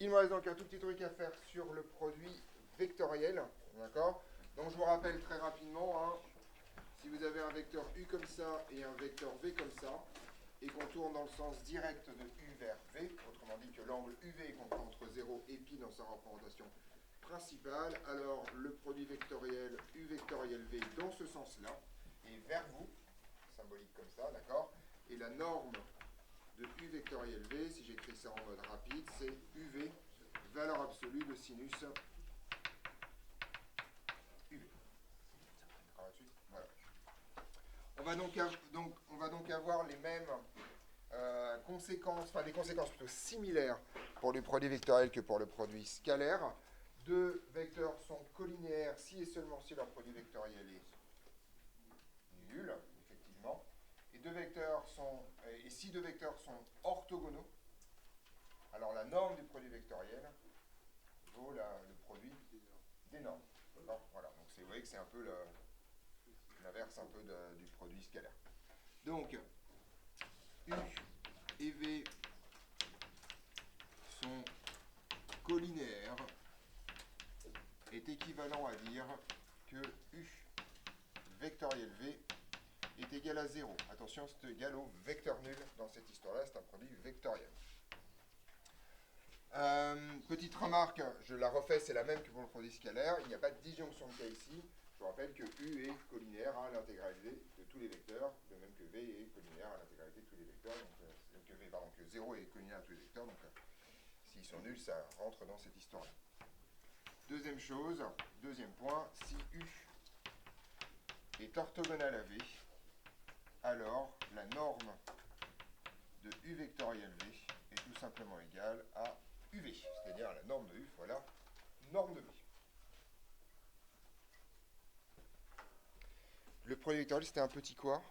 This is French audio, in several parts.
Il me reste donc un tout petit truc à faire sur le produit vectoriel, d'accord? Donc je vous rappelle très rapidement, hein, si vous avez un vecteur U comme ça et un vecteur V comme ça, et qu'on tourne dans le sens direct de U vers V, autrement dit que l'angle UV est compris entre 0 et pi dans sa représentation principale, alors le produit vectoriel U vectoriel V dans ce sens-là, est vers vous, symbolique comme ça, d'accord? Et la norme de U vectoriel V, si j'écris ça en mode rapide, c'est UV, valeur absolue de sinus UV. Voilà. On va donc avoir les mêmes conséquences, enfin des conséquences plutôt similaires pour le produit vectoriel que pour le produit scalaire. Deux vecteurs sont collinéaires si et seulement si leur produit vectoriel est nul, effectivement. Et si deux vecteurs sont orthogonaux, alors la norme du produit vectoriel vaut le produit des normes. Voilà. Donc vous voyez que c'est un peu l'inverse un peu du produit scalaire. Donc, U et V sont collinéaires est équivalent à dire que U vectoriel V est égal à 0. Attention, c'est égal au vecteur nul dans cette histoire-là, c'est un produit vectoriel. Petite remarque, je la refais, c'est la même que pour le produit scalaire. Il n'y a pas de disjonction de cas ici. Je vous rappelle que U est collinaire à l'intégralité de tous les vecteurs, de même que V est collinaire à l'intégralité de tous les vecteurs. Donc, que 0 est collinaire à tous les vecteurs. Donc, s'ils sont nuls, ça rentre dans cette histoire-là. Deuxième chose, deuxième point, si U est orthogonal à V, alors la norme de U vectoriel V est tout simplement égale à UV, c'est-à-dire la norme de U fois la norme de V. Le produit vectoriel, c'était un petit quoi?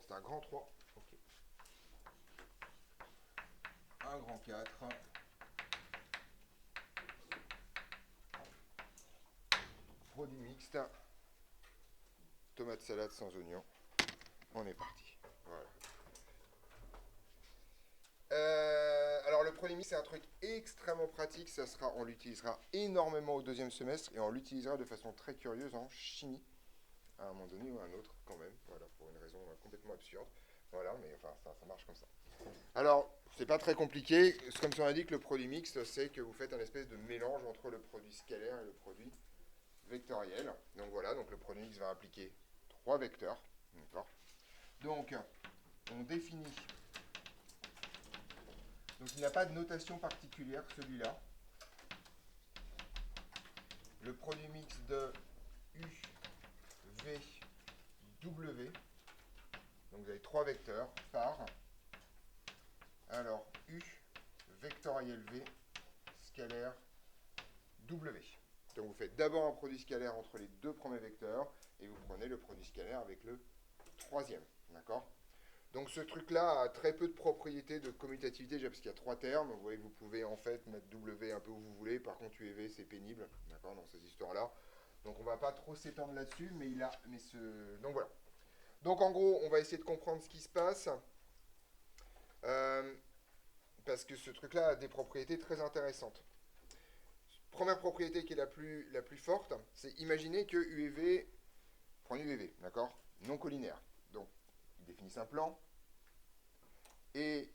C'est un grand 3. Okay. Un grand 4. Produit mixte. Tomate salade sans oignon. On est parti. Voilà. Alors le produit mixte, c'est un truc extrêmement pratique. On l'utilisera énormément au deuxième semestre et on l'utilisera de façon très curieuse en chimie. À un moment donné ou à un autre quand même, voilà, pour une raison complètement absurde. Voilà, mais enfin, ça marche comme ça. Alors, c'est pas très compliqué. Comme son indique, le produit mixte, c'est que vous faites un espèce de mélange entre le produit scalaire et le produit vectoriel. Donc voilà, donc le produit mixte va impliquer trois vecteurs. D'accord. Donc, on définit. Donc, il n'y a pas de notation particulière, celui-là. Le produit mixte de U, V, W. Donc vous avez trois vecteurs par, alors U, vectoriel V, scalaire W. Donc vous faites d'abord un produit scalaire entre les deux premiers vecteurs, et vous prenez le produit scalaire avec le troisième. D'accord? Donc ce truc-là a très peu de propriétés de commutativité, déjà parce qu'il y a trois termes. Vous voyez que vous pouvez en fait mettre W un peu où vous voulez, par contre U et V c'est pénible, d'accord, dans ces histoires-là. Donc on ne va pas trop s'étendre là-dessus, donc voilà. Donc en gros, on va essayer de comprendre ce qui se passe. Parce que ce truc-là a des propriétés très intéressantes. Première propriété qui est la plus forte, c'est imaginer que U et V, prenez U et V, d'accord, non collinaire. Donc, ils définissent un plan, et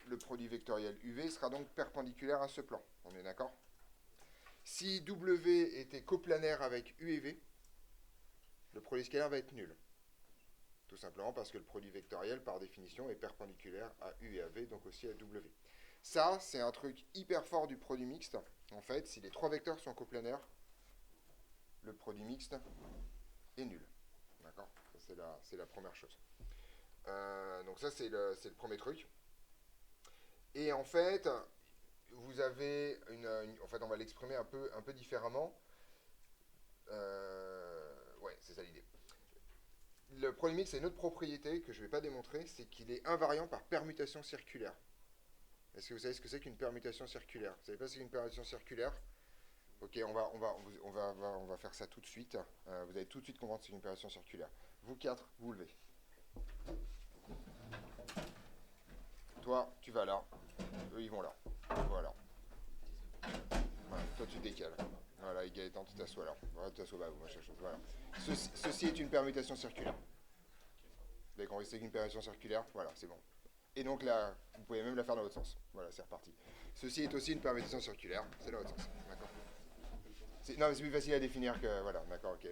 le produit vectoriel UV sera donc perpendiculaire à ce plan. On est d'accord? Si W était coplanaire avec U et V, le produit scalaire va être nul. Tout simplement parce que le produit vectoriel, par définition, est perpendiculaire à U et à V, donc aussi à W. Ça, c'est un truc hyper fort du produit mixte. En fait, si les trois vecteurs sont coplanaires, le produit mixte est nul. D'accord? C'est la première chose. Donc ça, c'est le premier truc. Et en fait, vous avez en fait, on va l'exprimer un peu différemment. Ouais, c'est ça l'idée. Le produit mixte a une autre propriété que je ne vais pas démontrer, c'est qu'il est invariant par permutation circulaire. Est-ce que vous savez ce que c'est qu'une permutation circulaire? Vous savez pas ce qu'est une permutation circulaire? Ok, on va faire ça tout de suite. Vous allez tout de suite comprendre ce qu'est une permutation circulaire. Vous quatre, vous levez. toi, tu vas là. Eux, ils vont là. Voilà. Voilà. Toi, tu décales. Voilà, et Gaëtan, tu t'assois là. Voilà, tu t'assois là, machin chose. Voilà. Ceci est une permutation circulaire. Vous avez compris, c'est une permutation circulaire. Voilà, c'est bon. Et donc là, vous pouvez même la faire dans l'autre sens. Voilà, c'est reparti. Ceci est aussi une permutation circulaire. C'est dans l'autre sens. D'accord. Non, mais c'est plus facile à définir que... Voilà, d'accord, ok.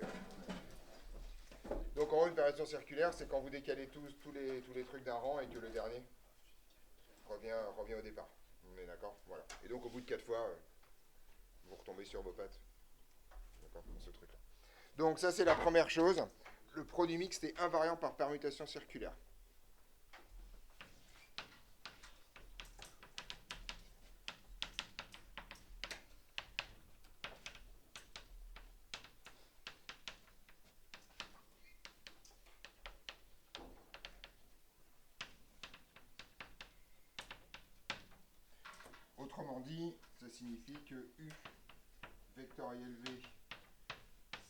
Donc en gros, une permutation circulaire, c'est quand vous décalez tous les trucs d'un rang et que le dernier revient au départ. On est d'accord. Voilà. Et donc au bout de 4 fois, vous retombez sur vos pattes. D'accord, ce truc-là. Donc ça, c'est la première chose. Le produit mixte est invariant par permutation circulaire. Autrement dit, ça signifie que U vectoriel V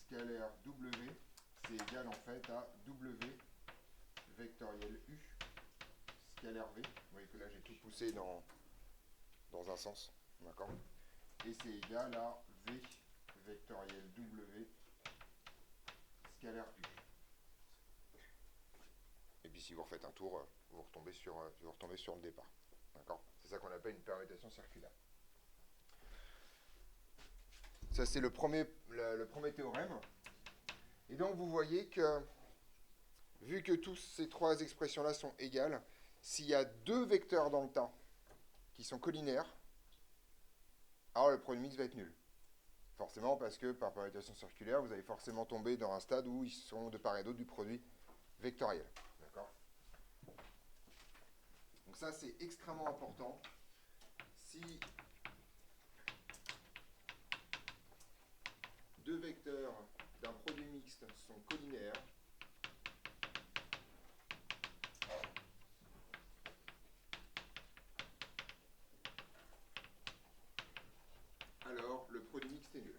scalaire W, c'est égal en fait à W vectoriel U scalaire V. Vous voyez que là j'ai tout poussé dans un sens, d'accord. Et c'est égal à V vectoriel W scalaire U. Et puis si vous refaites un tour, vous retombez sur le départ. D'accord. C'est ça qu'on appelle une permutation circulaire. Ça c'est le premier théorème. Et donc vous voyez que, vu que toutes ces trois expressions-là sont égales, s'il y a deux vecteurs dans le temps qui sont collinaires, alors le produit mixte va être nul. Forcément, parce que par permutation circulaire, vous allez forcément tomber dans un stade où ils sont de part et d'autre du produit vectoriel. D'accord. Donc ça, c'est extrêmement important. Si deux vecteurs d'un produit mixte sont collinaires, alors le produit mixte est nul.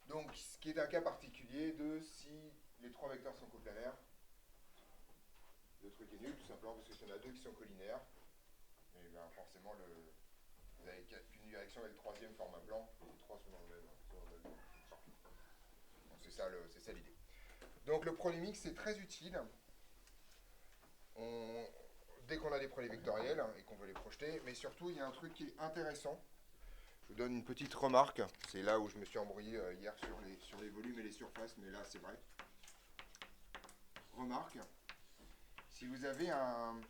Donc, ce qui est un cas particulier de si les trois vecteurs sont coplanaires, le truc est nul, tout simplement parce que s'il y en a deux qui sont collinaires, et bien forcément, vous avez qu'une direction et le troisième forme un plan, et les trois sont dans le même. Donc c'est ça l'idée. Donc le produit mixte, c'est très utile. Dès qu'on a des produits vectoriels et qu'on veut les projeter, mais surtout, il y a un truc qui est intéressant. Je vous donne une petite remarque. C'est là où je me suis embrouillé hier sur les volumes et les surfaces, mais là, c'est vrai. Remarque. Si vous avez un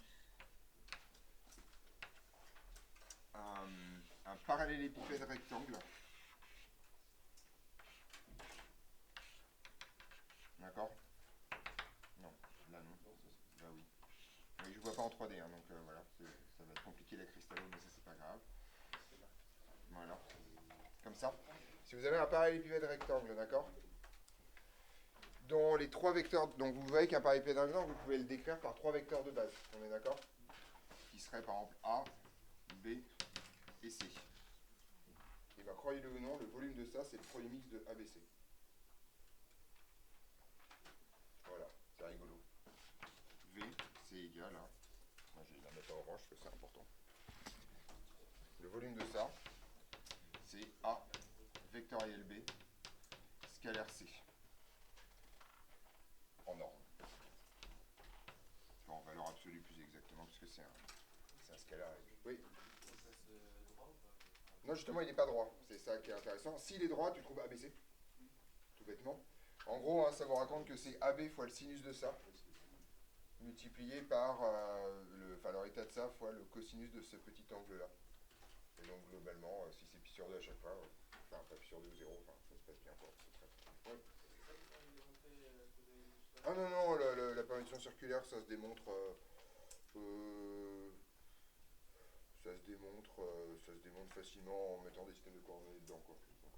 parallélépipède rectangle, d'accord. Non, là non. Là oui. Oui, je ne vois pas en 3D, hein, donc voilà, ça va être compliqué la cristallo, mais ça c'est pas grave. Voilà, comme ça. Si vous avez un parallélépipède rectangle, d'accord, dont les trois vecteurs, donc vous voyez qu'un parallélépipède rectangle, vous pouvez le décrire par trois vecteurs de base, on est d'accord, qui seraient par exemple A, B et C. Et bien croyez-le ou non, le volume de ça, c'est le produit mixte de ABC. Voilà, c'est rigolo. V, c'est égal à... Moi, je vais la mettre en orange parce que c'est important. Le volume de ça, c'est A vectoriel B scalaire C. En ordre. En valeur absolue plus exactement, parce que c'est un scalaire. Oui. Non, justement, il n'est pas droit. C'est ça qui est intéressant. S'il est droit, tu trouves ABC. Tout bêtement. En gros, hein, ça vous raconte que c'est AB fois le sinus de ça, multiplié par leur état de ça fois le cosinus de ce petit angle-là. Et donc, globalement, si c'est pi sur 2 à chaque fois, enfin, pas pi sur 2 ou 0, enfin, ça se passe bien, quoi. C'est très... Ouais. Ah non, non, la permutation circulaire, ça se démontre... ça se démontre facilement en mettant des systèmes de coordonnées dedans, quoi. Donc,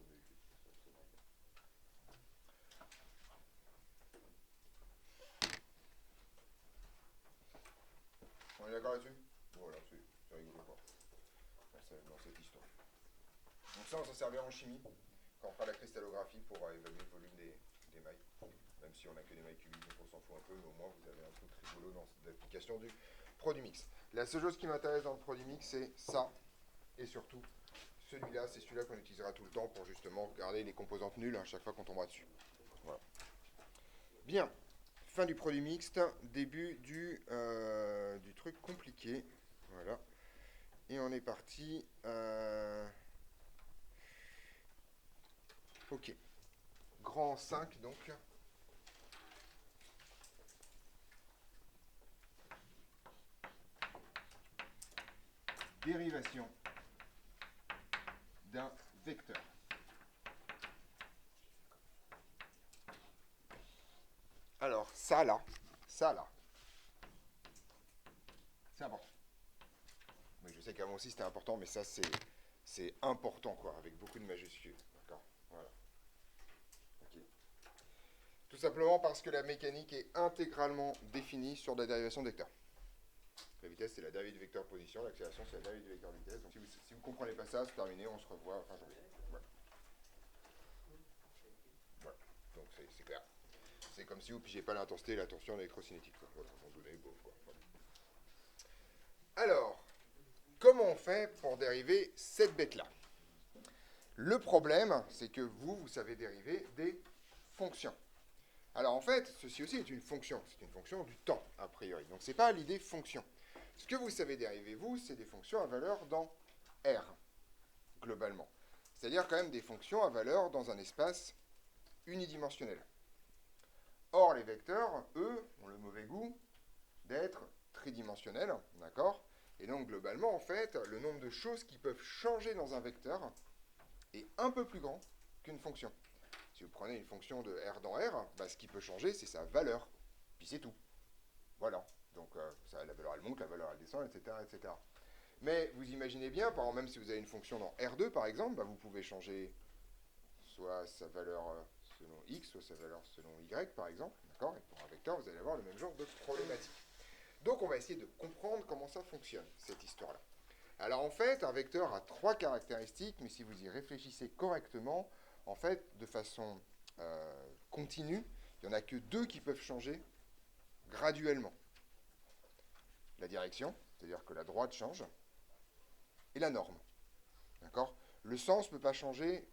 on est d'accord là-dessus? Voilà, c'est rigolo, quoi. Dans cette histoire. Donc ça, on s'en servira en chimie, quand on fera la cristallographie pour évaluer le volume des mailles. Même si on n'a que des mailles cubiques, donc on s'en fout un peu, mais au moins vous avez un truc rigolo dans l'application du produit mix. La seule chose qui m'intéresse dans le produit mix, c'est ça, et surtout celui-là, c'est celui-là qu'on utilisera tout le temps pour justement regarder les composantes nulles à chaque fois qu'on tombera dessus. Voilà. Bien, fin du produit mixte, début du truc compliqué. Voilà. Et on est parti. Ok. Grand 5 donc. Dérivation d'un vecteur. Alors, ça là, c'est important. Oui, je sais qu'avant aussi c'était important, mais ça c'est important quoi, avec beaucoup de majuscules. D'accord. Voilà. Ok. Tout simplement parce que la mécanique est intégralement définie sur la dérivation de vecteur. La vitesse, c'est la dérivée du vecteur position, l'accélération, c'est la dérivée du vecteur vitesse. Donc si vous comprenez pas ça, c'est terminé, on se revoit fin janvier. Voilà. Voilà. Donc c'est clair. C'est comme si vous pigez pas l'intensité et la tension électrocinétique. Voilà, on donnait beau, quoi. Voilà. Alors, comment on fait pour dériver cette bête-là? Le problème, c'est que vous savez dériver des fonctions. Alors en fait, ceci aussi est une fonction. C'est une fonction du temps, a priori. Donc c'est pas l'idée fonction. Ce que vous savez dériver, vous, c'est des fonctions à valeur dans R, globalement. C'est-à-dire quand même des fonctions à valeur dans un espace unidimensionnel. Or, les vecteurs, eux, ont le mauvais goût d'être tridimensionnels, d'accord? Et donc, globalement, en fait, le nombre de choses qui peuvent changer dans un vecteur est un peu plus grand qu'une fonction. Si vous prenez une fonction de R dans R, bah, ce qui peut changer, c'est sa valeur. Puis c'est tout. Voilà. Donc, la valeur, elle monte, la valeur, elle descend, etc., etc. Mais vous imaginez bien, par exemple, même si vous avez une fonction dans R2, par exemple, bah, vous pouvez changer soit sa valeur selon X, soit sa valeur selon Y, par exemple. D'accord? Et pour un vecteur, vous allez avoir le même genre de problématique. Donc, on va essayer de comprendre comment ça fonctionne, cette histoire-là. Alors, en fait, un vecteur a trois caractéristiques, mais si vous y réfléchissez correctement, en fait, de façon continue, il n'y en a que deux qui peuvent changer graduellement. La direction, c'est-à-dire que la droite change, et la norme. D'accord? Le sens ne peut pas changer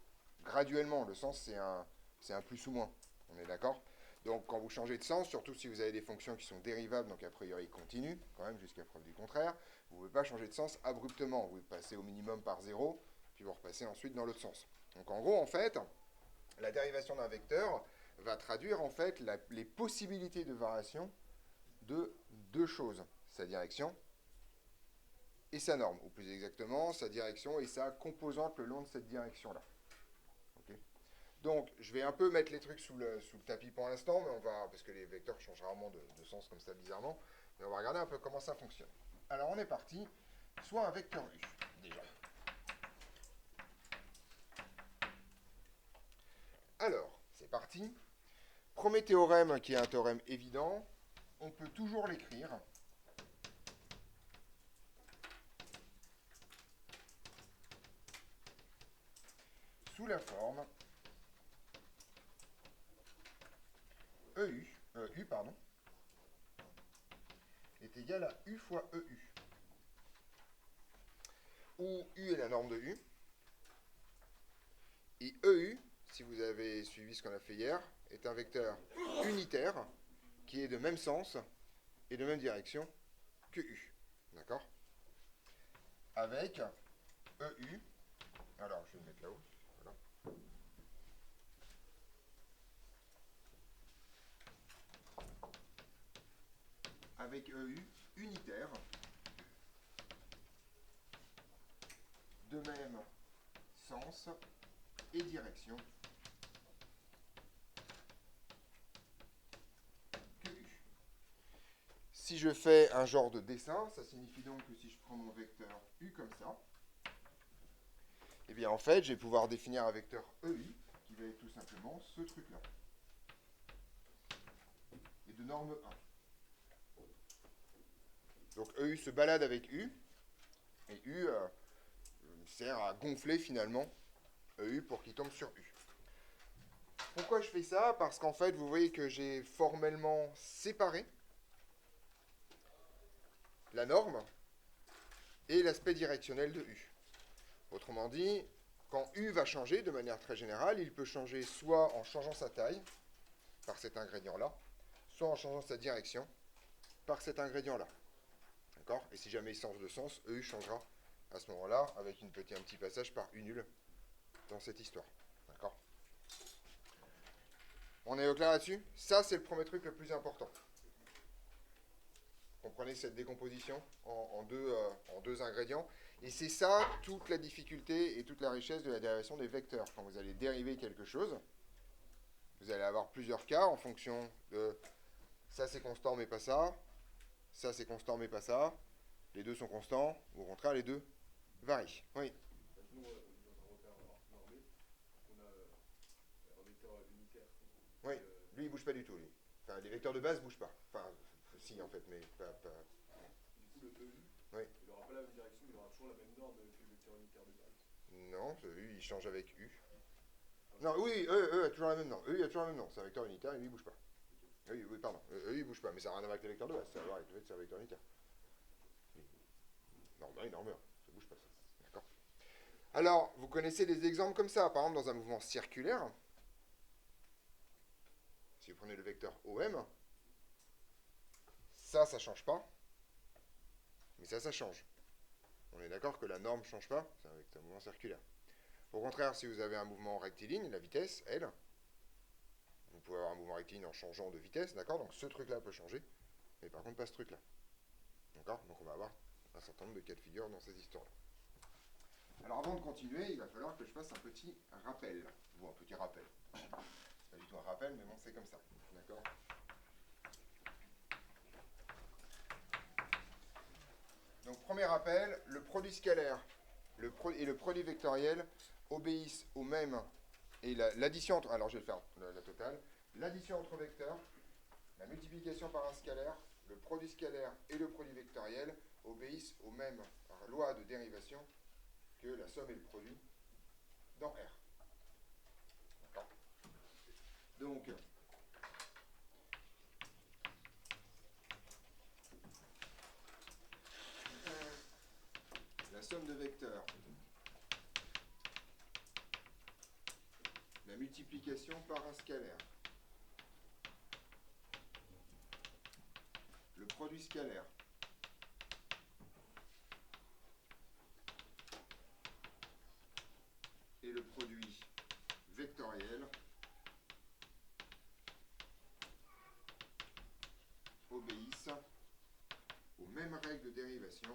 graduellement. Le sens, c'est un plus ou moins. On est d'accord? Donc, quand vous changez de sens, surtout si vous avez des fonctions qui sont dérivables, donc a priori continues, quand même, jusqu'à preuve du contraire, vous ne pouvez pas changer de sens abruptement. Vous passez au minimum par 0, puis vous repassez ensuite dans l'autre sens. Donc, en gros, en fait, la dérivation d'un vecteur va traduire, en fait, les possibilités de variation de deux choses. Sa direction et sa norme, ou plus exactement, sa direction et sa composante le long de cette direction-là. Okay. Donc, je vais un peu mettre les trucs sous le tapis pour l'instant, mais on va, parce que les vecteurs changent rarement de sens comme ça bizarrement, mais on va regarder un peu comment ça fonctionne. Alors, on est parti, soit un vecteur U, déjà. Alors, c'est parti. Premier théorème, qui est un théorème évident, on peut toujours l'écrire sous la forme U pardon, est égal à U fois EU. Où U est la norme de U. Et EU, si vous avez suivi ce qu'on a fait hier, est un vecteur unitaire qui est de même sens et de même direction que U. D'accord? Avec EU, alors je vais le mettre là-haut. Voilà. Avec EU unitaire de même sens et direction que U. Si je fais un genre de dessin, ça signifie donc que si je prends mon vecteur U comme ça, eh bien en fait, je vais pouvoir définir un vecteur EU qui va être tout simplement ce truc-là. Et de norme 1. Donc EU se balade avec U, et U sert à gonfler finalement EU pour qu'il tombe sur U. Pourquoi je fais ça? Parce qu'en fait, vous voyez que j'ai formellement séparé la norme et l'aspect directionnel de U. Autrement dit, quand U va changer de manière très générale, il peut changer soit en changeant sa taille, par cet ingrédient-là, soit en changeant sa direction, par cet ingrédient-là. D'accord? Et si jamais il change de sens, EU changera à ce moment-là, avec un petit passage par U nul dans cette histoire. D'accord? On est au clair là-dessus? Ça, c'est le premier truc le plus important. Comprenez cette décomposition en deux ingrédients. Et c'est ça toute la difficulté et toute la richesse de la dérivation des vecteurs. Quand vous allez dériver quelque chose, vous allez avoir plusieurs cas en fonction de ça c'est constant mais pas ça, ça c'est constant mais pas ça, les deux sont constants, ou au contraire les deux varient. Oui. Nous, dans un repère normé, on a un vecteur unitaire. Oui, lui il bouge pas du tout, lui. Enfin, les vecteurs de base bougent pas. Enfin, si en fait, mais pas. Du coup, le EU, Oui. il n'aura pas la même direction, mais il aura toujours la même norme que le vecteur unitaire de base. Non, U il change avec U. Non, oui, E a toujours la même norme. E il a toujours la même norme. C'est un vecteur unitaire et lui il bouge pas. Oui, pardon. Il bouge pas, mais ça n'a rien à voir avec le vecteur de base. Ça a à voir avec le fait que c'est un vecteur unitaire. Non, norme 1. Ça bouge pas ça. D'accord. Alors, vous connaissez des exemples comme ça. Par exemple, dans un mouvement circulaire, si vous prenez le vecteur OM, ça change pas. Mais ça change. On est d'accord que la norme ne change pas. C'est un mouvement circulaire. Au contraire, si vous avez un mouvement rectiligne, la vitesse, elle, vous pouvez avoir un mouvement rectiligne en changeant de vitesse, d'accord? Donc ce truc-là peut changer, mais par contre pas ce truc-là. D'accord? Donc on va avoir un certain nombre de cas de figure dans ces histoires-là. Alors avant de continuer, il va falloir que je fasse un petit rappel. Bon, un petit rappel. C'est pas du tout un rappel, mais bon, c'est comme ça. D'accord? Donc premier rappel, le produit scalaire et le produit vectoriel obéissent au même. Et l'addition entre. Alors je vais le faire la totale. L'addition entre vecteurs, la multiplication par un scalaire, le produit scalaire et le produit vectoriel obéissent aux mêmes lois de dérivation que la somme et le produit dans R. D'accord? Donc, la somme de vecteurs, la multiplication par un scalaire, le produit scalaire, et le produit vectoriel obéissent aux mêmes règles de dérivation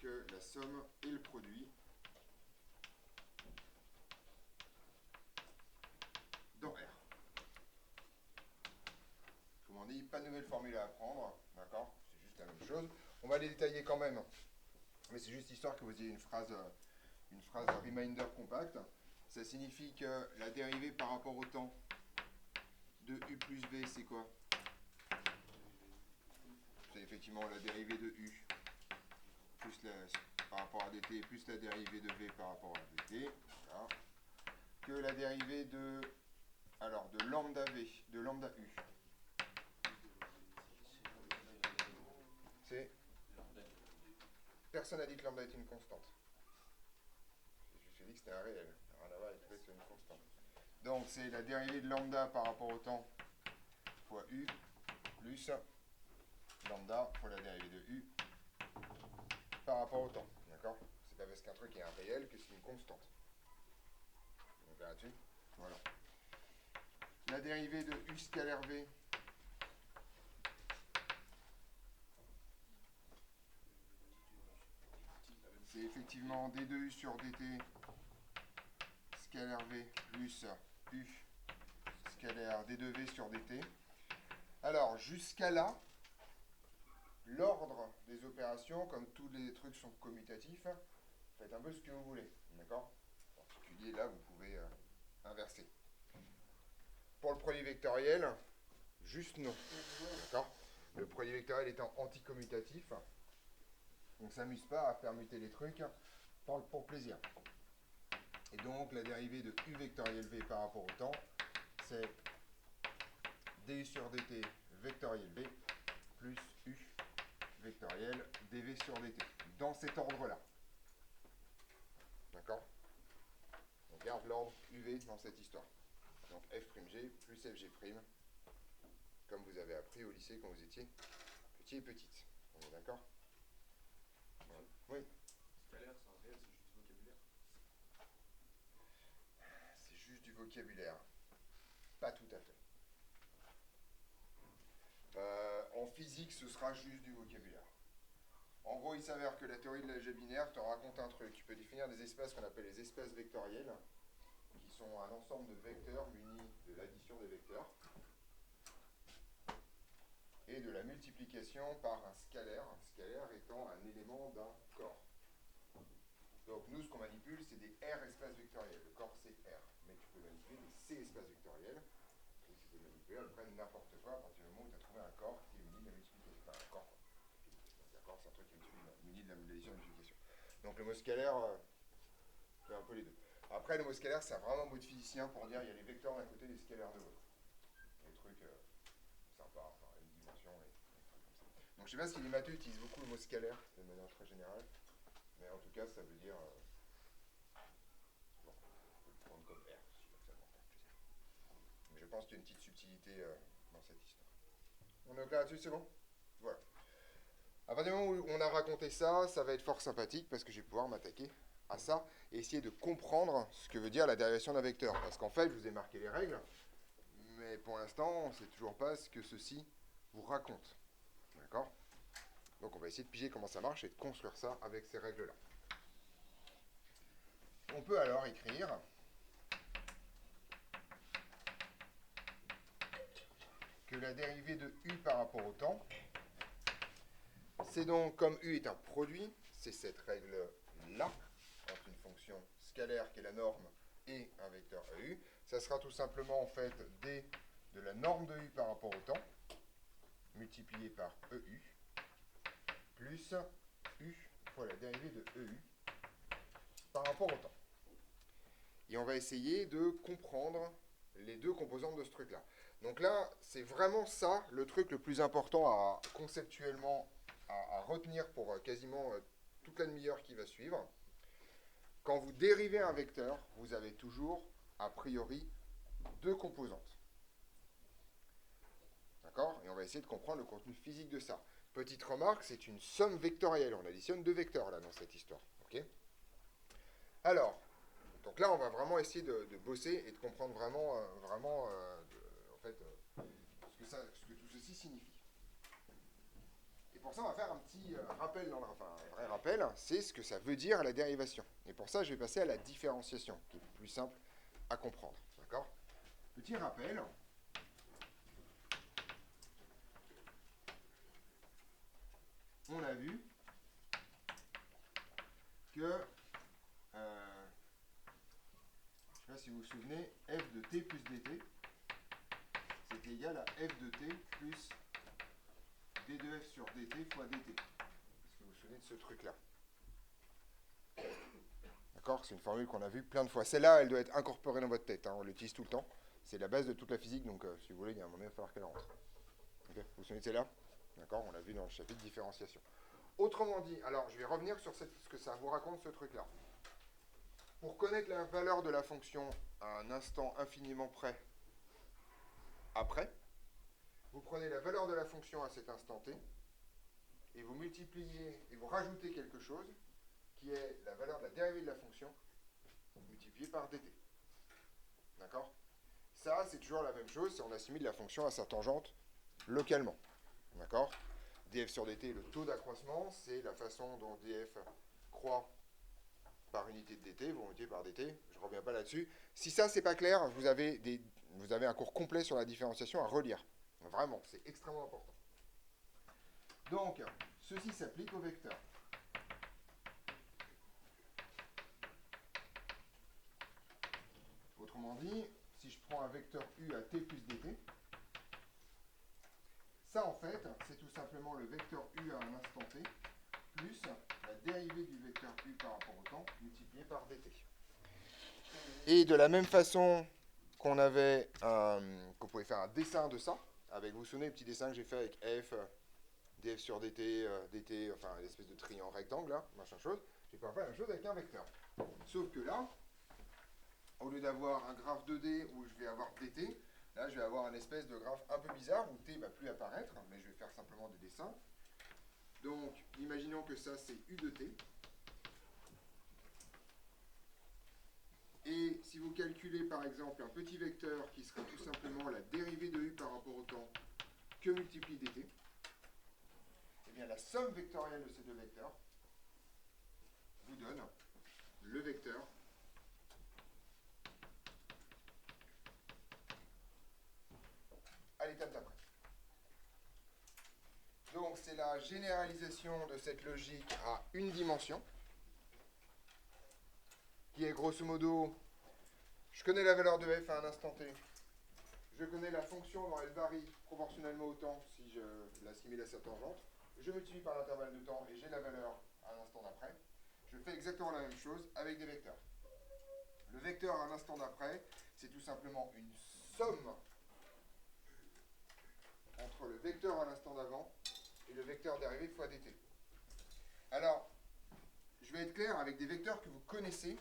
que la somme et le produit dans R. Autrement dit, pas de nouvelle formule à apprendre, d'accord? C'est juste la même chose. On va les détailler quand même, mais c'est juste histoire que vous ayez une phrase reminder compacte. Ça signifie que la dérivée par rapport au temps de U plus V, c'est quoi? C'est effectivement la dérivée de U plus par rapport à dt plus la dérivée de V par rapport à dt. Voilà. Que la dérivée de lambda V, de lambda U. C'est personne n'a dit que lambda est une constante. Je me suis dit que c'était un réel. Rien à voir avec le fait que c'est une constante. Donc c'est la dérivée de lambda par rapport au temps fois U plus lambda fois la dérivée de U par rapport au temps. D'accord? C'est pas parce qu'un truc est un réel que c'est une constante. Donc là-dessus, voilà. La dérivée de U scalaire V c'est effectivement d2u sur dt scalaire V plus U scalaire d2v sur dt. Alors, jusqu'à là, l'ordre des opérations, comme tous les trucs sont commutatifs, faites un peu ce que vous voulez. D'accord? En particulier, là, vous pouvez inverser. Pour le produit vectoriel, juste non. D'accord? Le produit vectoriel étant anticommutatif, on ne s'amuse pas à faire muter les trucs pour plaisir. Et donc la dérivée de u vectoriel v par rapport au temps, c'est du sur dt vectoriel v plus u vectoriel dv sur dt, dans cet ordre-là. D'accord? On garde l'ordre uv dans cette histoire. Donc f'g plus fg', comme vous avez appris au lycée quand vous étiez petit et petite. On est d'accord? Voilà. Oui. Scalaire, c'est un réel, c'est juste du vocabulaire. C'est juste du vocabulaire. Pas tout à fait. En physique, ce sera juste du vocabulaire. En gros, il s'avère que la théorie de l'algèbre binaire te raconte un truc. Tu peux définir des espaces qu'on appelle les espaces vectoriels, qui sont un ensemble de vecteurs munis de l'addition des vecteurs et de la multiplication par un scalaire étant un élément d'un corps. Donc nous, ce qu'on manipule, c'est des R espaces vectoriels. Le corps, c'est R. Mais tu peux manipuler des C espaces vectoriels. Et tu peux manipuler à peu près n'importe quoi à partir du moment où tu as trouvé un corps qui est muni de la multiplication. Enfin, un corps, quoi. Un corps, c'est un truc qui est muni de l'addition et de la multiplication. Donc le mot scalaire fait un peu les deux. Après, le mot scalaire, c'est vraiment un mot de physicien pour dire il y a les vecteurs d'un côté et les scalaires de l'autre. Des trucs sympas, enfin, une dimension et des trucs comme ça. Donc je sais pas si les matheux utilisent beaucoup le mot scalaire de manière très générale, mais en tout cas, ça veut dire. Bon, on peut le prendre comme R, si ça m'en fait plaisir. Mais je pense qu'il y a une petite subtilité dans cette histoire. On est au clair là-dessus, c'est bon? Voilà. À partir du moment où on a raconté ça, ça va être fort sympathique parce que je vais pouvoir m'attaquer à ça et essayer de comprendre ce que veut dire la dérivation d'un vecteur. Parce qu'en fait, je vous ai marqué les règles, mais pour l'instant, on ne sait toujours pas ce que ceci vous raconte. D'accord? Donc on va essayer de piger comment ça marche et de construire ça avec ces règles-là. On peut alors écrire que la dérivée de u par rapport au temps, c'est donc, comme u est un produit, c'est cette règle-là, entre une fonction scalaire qui est la norme et un vecteur EU. Ça sera tout simplement en fait d de la norme de u par rapport au temps, multiplié par EU, plus u fois la dérivée de EU par rapport au temps. Et on va essayer de comprendre les deux composantes de ce truc-là. Donc là, c'est vraiment ça le truc le plus important à conceptuellement à retenir pour quasiment toute la demi-heure qui va suivre. Quand vous dérivez un vecteur, vous avez toujours, a priori, deux composantes. D'accord? Et on va essayer de comprendre le contenu physique de ça. Petite remarque, c'est une somme vectorielle. On additionne deux vecteurs là dans cette histoire. Ok? Alors, donc là, on va vraiment essayer de bosser et de comprendre vraiment, en fait, ce que tout ceci signifie. Et pour ça, on va faire un petit rappel, enfin un vrai rappel, c'est ce que ça veut dire la dérivation. Et pour ça, je vais passer à la différenciation, qui est plus simple à comprendre. D'accord? Petit rappel. On a vu que, je ne sais pas si vous vous souvenez, f de t plus dt, c'est égal à f de t plus d de f sur dt fois dt. Est-ce que vous vous souvenez de ce truc-là? D'accord? C'est une formule qu'on a vue plein de fois. Celle-là, elle doit être incorporée dans votre tête. Hein, on l'utilise tout le temps. C'est la base de toute la physique, donc si vous voulez, il y a un moment, il va falloir qu'elle rentre. Okay? Vous vous souvenez de celle-là? D'accord? On l'a vu dans le chapitre différenciation. Autrement dit, alors je vais revenir sur ce que ça vous raconte ce truc-là. Pour connaître la valeur de la fonction à un instant infiniment près après, vous prenez la valeur de la fonction à cet instant t et vous multipliez et vous rajoutez quelque chose qui est la valeur de la dérivée de la fonction multipliée par dt. D'accord? Ça, c'est toujours la même chose si on assimile la fonction à sa tangente localement. D'accord? df sur dt, le taux d'accroissement, c'est la façon dont df croît par unité de dt, vous multipliez par dt, je ne reviens pas là-dessus. Si ça, c'est pas clair, vous avez un cours complet sur la différenciation à relire. Vraiment, c'est extrêmement important. Donc, ceci s'applique au vecteur. Autrement dit, si je prends un vecteur u à t plus dt, Ça, en fait, c'est tout simplement le vecteur u à un instant t, plus la dérivée du vecteur u par rapport au temps, multiplié par dt. Et de la même façon qu'on pouvait faire un dessin de ça, avec, vous vous souvenez, le petit dessin que j'ai fait avec f, df sur dt, dt, enfin l'espèce de triangle rectangle, là, machin chose, je vais pouvoir faire la même chose avec un vecteur. Sauf que là, au lieu d'avoir un graphe 2D où je vais avoir dt, là je vais avoir un espèce de graphe un peu bizarre où t ne va plus apparaître, mais je vais faire simplement des dessins. Donc, imaginons que ça c'est u de t. Et si vous calculez par exemple un petit vecteur qui sera tout simplement la dérivée de u par rapport au temps que multiplie dt, eh bien la somme vectorielle de ces deux vecteurs vous donne le vecteur à l'étape d'après. Donc c'est la généralisation de cette logique à une dimension, qui est grosso modo, je connais la valeur de f à un instant t, je connais la fonction dont elle varie proportionnellement au temps si je l'assimile à sa tangente, je multiplie par l'intervalle de temps et j'ai la valeur à l'instant d'après. Je fais exactement la même chose avec des vecteurs. Le vecteur à un instant d'après, c'est tout simplement une somme entre le vecteur à l'instant d'avant et le vecteur dérivé fois dt. Alors, je vais être clair avec des vecteurs que vous connaissez,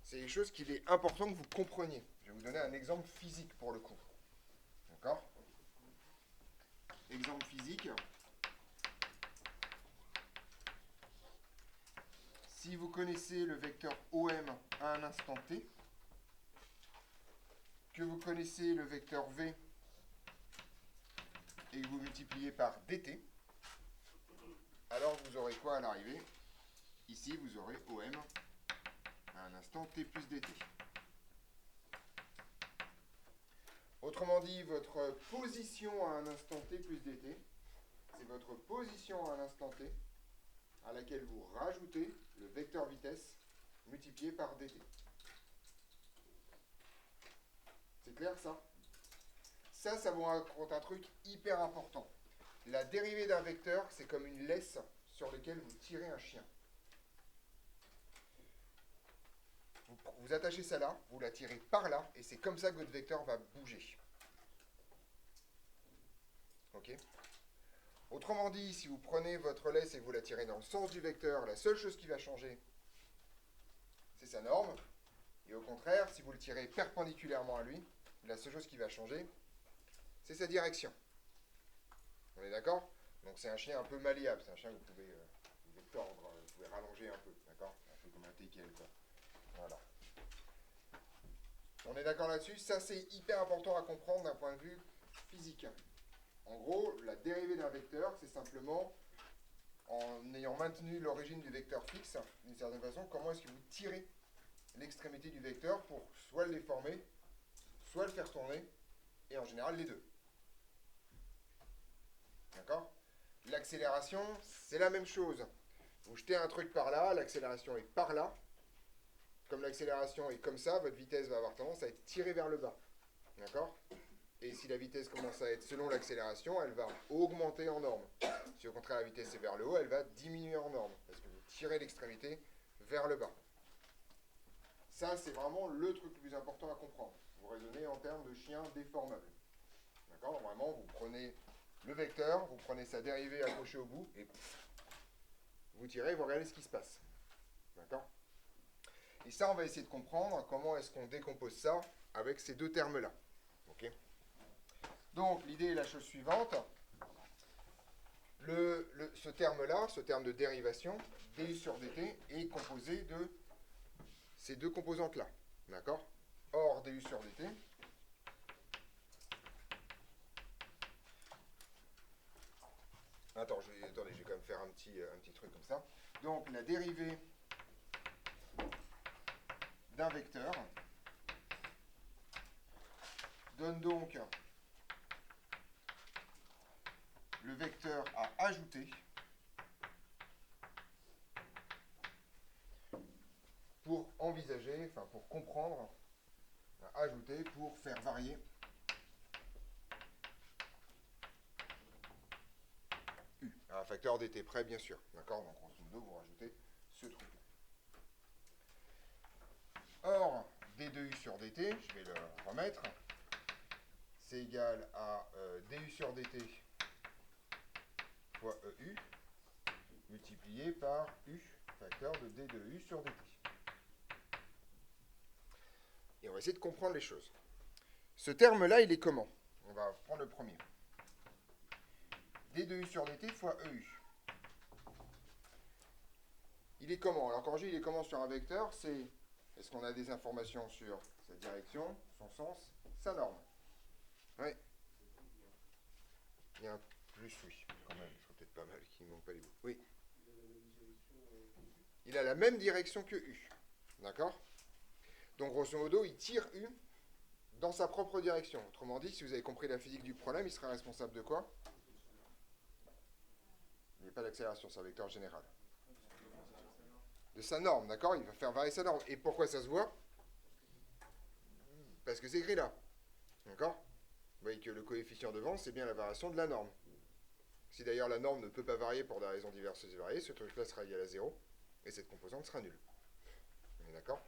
c'est des choses qu'il est important que vous compreniez. Je vais vous donner un exemple physique pour le coup. D'accord ? Exemple physique. Si vous connaissez le vecteur OM à un instant t, que vous connaissez le vecteur V et que vous multipliez par dt, alors vous aurez quoi à l'arrivée? Ici, vous aurez OM à un instant t plus dt. Autrement dit, votre position à un instant t plus dt, c'est votre position à un instant t à laquelle vous rajoutez le vecteur vitesse multiplié par dt. C'est clair ça? Ça vous raconte un truc hyper important. La dérivée d'un vecteur, c'est comme une laisse sur laquelle vous tirez un chien. Vous attachez ça là, vous la tirez par là, et c'est comme ça que votre vecteur va bouger. Ok? Autrement dit, si vous prenez votre laisse et que vous la tirez dans le sens du vecteur, la seule chose qui va changer, c'est sa norme. Et au contraire, si vous le tirez perpendiculairement à lui, la seule chose qui va changer, c'est sa direction. On est d'accord? Donc c'est un chien un peu malléable, c'est un chien que vous pouvez tordre, vous pouvez rallonger un peu, d'accord? Un peu comme un teckel, quoi. Voilà. On est d'accord là-dessus? Ça, c'est hyper important à comprendre d'un point de vue physique. En gros, la dérivée d'un vecteur, c'est simplement, en ayant maintenu l'origine du vecteur fixe, d'une certaine façon, comment est-ce que vous tirez l'extrémité du vecteur pour soit le déformer, soit le faire tourner, et en général les deux. D'accord? L'accélération, c'est la même chose. Vous jetez un truc par là, l'accélération est par là. Comme l'accélération est comme ça, votre vitesse va avoir tendance à être tirée vers le bas. D'accord? Et si la vitesse commence à être selon l'accélération, elle va augmenter en norme. Si au contraire la vitesse est vers le haut, elle va diminuer en norme. Parce que vous tirez l'extrémité vers le bas. Ça, c'est vraiment le truc le plus important à comprendre. Vous raisonnez en termes de chien déformable. D'accord? Vraiment, vous prenez le vecteur, vous prenez sa dérivée accrochée au bout, et vous tirez, vous regardez ce qui se passe. D'accord? Et ça, on va essayer de comprendre comment est-ce qu'on décompose ça avec ces deux termes-là. Ok? Donc, l'idée est la chose suivante. Ce terme-là, ce terme de dérivation, du sur dt, est composé de ces deux composantes-là. D'accord? Or, du sur dt, attendez, je vais quand même faire un petit truc comme ça. Donc, la dérivée d'un vecteur donne donc le vecteur à ajouter pour envisager, enfin pour comprendre, à ajouter pour faire varier facteur dt près, bien sûr. D'accord? Donc, grosso modo, vous rajoutez ce truc-là. Or, d de u sur dt, je vais le remettre, c'est égal à du sur dt fois eu, multiplié par u, facteur de d de u sur dt. Et on va essayer de comprendre les choses. Ce terme-là, il est comment? On va prendre le premier. d de u sur dt fois eu. Il est comment? Alors quand je dis il est comment sur un vecteur, c'est est-ce qu'on a des informations sur sa direction, son sens, sa norme? Oui. Il y a un plus, oui, quand même. Ce serait peut-être pas mal qu'il ne manque pas les bouts. Oui. Il a la même direction que u. D'accord? Donc grosso modo, il tire u dans sa propre direction. Autrement dit, si vous avez compris la physique du problème, il sera responsable de quoi? Il n'y a pas d'accélération, c'est un vecteur général. De sa norme, d'accord? Il va faire varier sa norme. Et pourquoi ça se voit? Parce que c'est écrit là. D'accord? Vous voyez que le coefficient devant, c'est bien la variation de la norme. Si d'ailleurs la norme ne peut pas varier pour des raisons diverses et variées, ce truc-là sera égal à 0, et cette composante sera nulle. On est d'accord?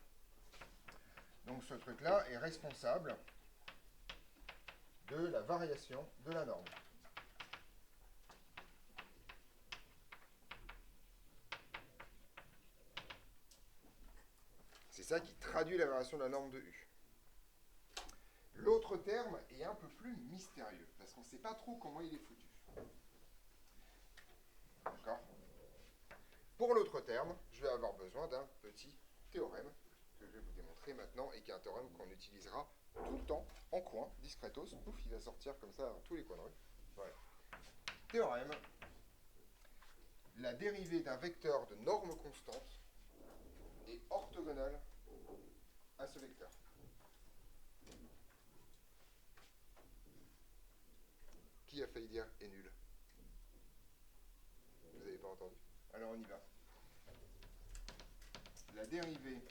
Donc ce truc-là est responsable de la variation de la norme. C'est ça qui traduit la variation de la norme de U. L'autre terme est un peu plus mystérieux, parce qu'on ne sait pas trop comment il est foutu. D'accord? Pour l'autre terme, je vais avoir besoin d'un petit théorème que je vais vous démontrer maintenant, et qui est un théorème qu'on utilisera tout le temps, en coin, discretos. Pouf, il va sortir comme ça dans tous les coins de rue. Voilà. Théorème. La dérivée d'un vecteur de norme constante est orthogonale à ce vecteur. Qui a failli dire est nul? Vous n'avez pas entendu? Alors on y va. La dérivée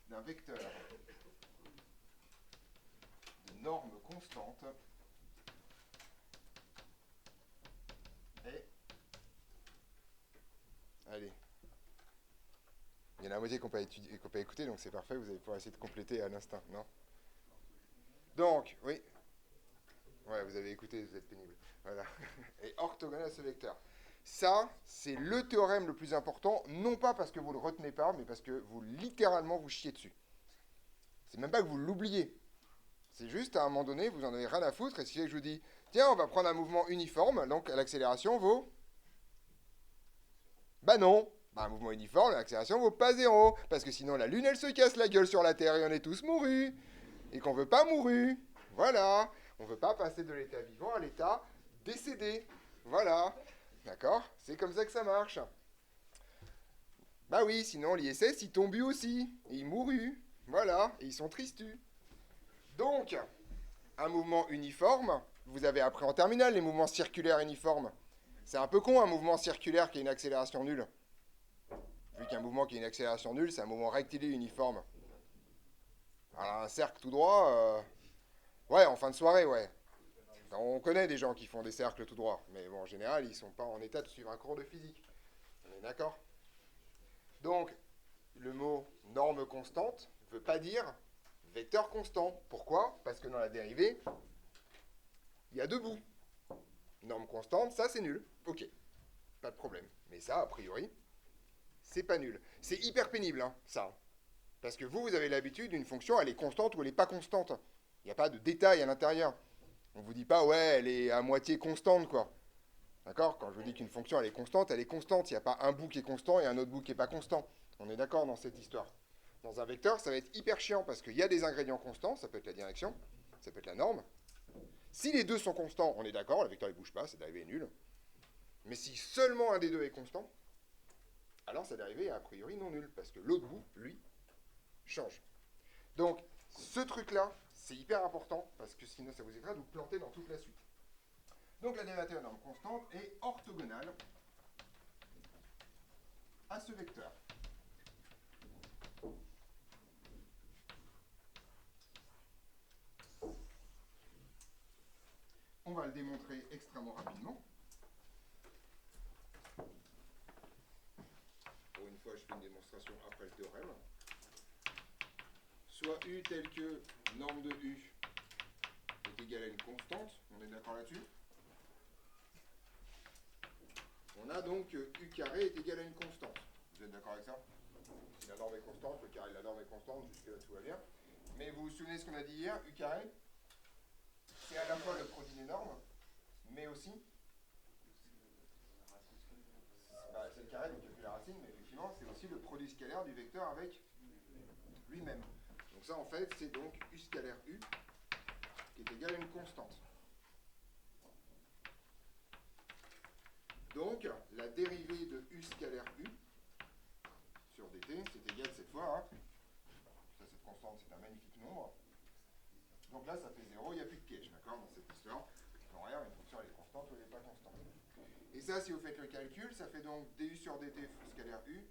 d'un vecteur de norme constante est... Allez. Il y en a la moitié qu'on peut écouter, donc c'est parfait, vous allez pouvoir essayer de compléter à l'instinct, non? Donc, oui. Ouais, vous avez écouté, vous êtes pénible. Voilà. Et orthogonale à ce vecteur. Ça, c'est le théorème le plus important, non pas parce que vous ne le retenez pas, mais parce que vous, littéralement, vous chiez dessus. C'est même pas que vous l'oubliez. C'est juste, à un moment donné, vous en avez rien à foutre, et si je vous dis, tiens, on va prendre un mouvement uniforme, donc l'accélération vaut... Bah non, bah, un mouvement uniforme, l'accélération vaut pas 0, parce que sinon la Lune, elle se casse la gueule sur la Terre, et on est tous mourus, et qu'on veut pas mourus. Voilà, on veut pas passer de l'état vivant à l'état décédé. Voilà, d'accord? C'est comme ça que ça marche. Bah oui, sinon l'ISS, il tombe aussi, et il mourut. Voilà, et ils sont tristus. Donc, un mouvement uniforme, vous avez appris en terminale les mouvements circulaires uniformes. C'est un peu con un mouvement circulaire qui a une accélération nulle. Vu qu'un mouvement qui a une accélération nulle, c'est un mouvement rectiligne uniforme. Alors un cercle tout droit, ouais, en fin de soirée, ouais. Enfin, on connaît des gens qui font des cercles tout droits, mais bon, en général, ils ne sont pas en état de suivre un cours de physique. On est d'accord? Donc, le mot norme constante ne veut pas dire vecteur constant. Pourquoi? Parce que dans la dérivée, il y a deux bouts. Norme constante, ça c'est nul. Ok, pas de problème. Mais ça, a priori, c'est pas nul. C'est hyper pénible, hein, ça. Parce que vous avez l'habitude, une fonction, elle est constante ou elle n'est pas constante. Il n'y a pas de détail à l'intérieur. On ne vous dit pas, ouais, elle est à moitié constante, quoi. D'accord? Quand je vous dis qu'une fonction, elle est constante, elle est constante. Il n'y a pas un bout qui est constant et un autre bout qui n'est pas constant. On est d'accord dans cette histoire. Dans un vecteur, ça va être hyper chiant parce qu'il y a des ingrédients constants, ça peut être la direction, ça peut être la norme. Si les deux sont constants, on est d'accord, le vecteur ne bouge pas, sa dérivée est nulle. Mais si seulement un des deux est constant, alors sa dérivée est a priori non nulle, parce que l'autre bout, lui, change. Donc, ce truc-là, c'est hyper important, parce que sinon ça vous évitera de vous planter dans toute la suite. Donc la dérivée de norme constante est orthogonale à ce vecteur. On va le démontrer extrêmement rapidement. fait une démonstration après le théorème. Soit U tel que norme de U est égale à une constante, on est d'accord là-dessus? On a donc U carré est égal à une constante. Vous êtes d'accord avec ça? Si la norme est constante, le carré de la norme est constante, jusque-là tout va bien. Mais vous vous souvenez ce qu'on a dit hier, U carré, c'est à la fois le produit des normes, mais aussi, c'est le carré, donc il n'y a plus la racine, mais effectivement, c'est aussi le produit scalaire du vecteur avec lui-même. Donc ça, en fait, c'est donc U scalaire U, qui est égal à une constante. Donc, la dérivée de U scalaire U sur dt, c'est égal cette fois à, ça, cette constante, c'est un magnifique nombre. Donc là, ça fait 0, il n'y a plus de piège, d'accord, dans cette histoire. On regarde, une fonction, elle est constante ou elle n'est pas constante. Et ça, si vous faites le calcul, ça fait donc du sur dt scalaire U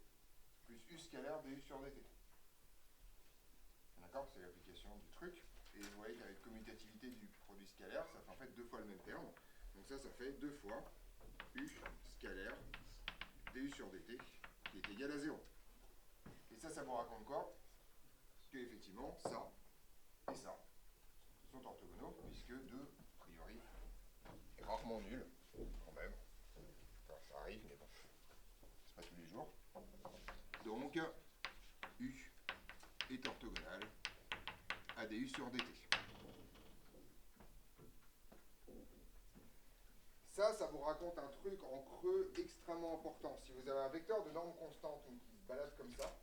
plus U scalaire du sur dt. D'accord, c'est l'application du truc. Et vous voyez qu'avec commutativité du produit scalaire, ça fait en fait deux fois le même terme. Donc ça fait deux fois U scalaire du sur dt qui est égal à 0. Et ça vous raconte quoi? Que effectivement, ça et ça sont orthogonaux, puisque 2, a priori, est rarement nul, quand même. Enfin, ça arrive, mais bon, c'est pas tous les jours. Donc, U est orthogonal à du sur dt. Ça vous raconte un truc en creux extrêmement important. Si vous avez un vecteur de norme constante qui se balade comme ça,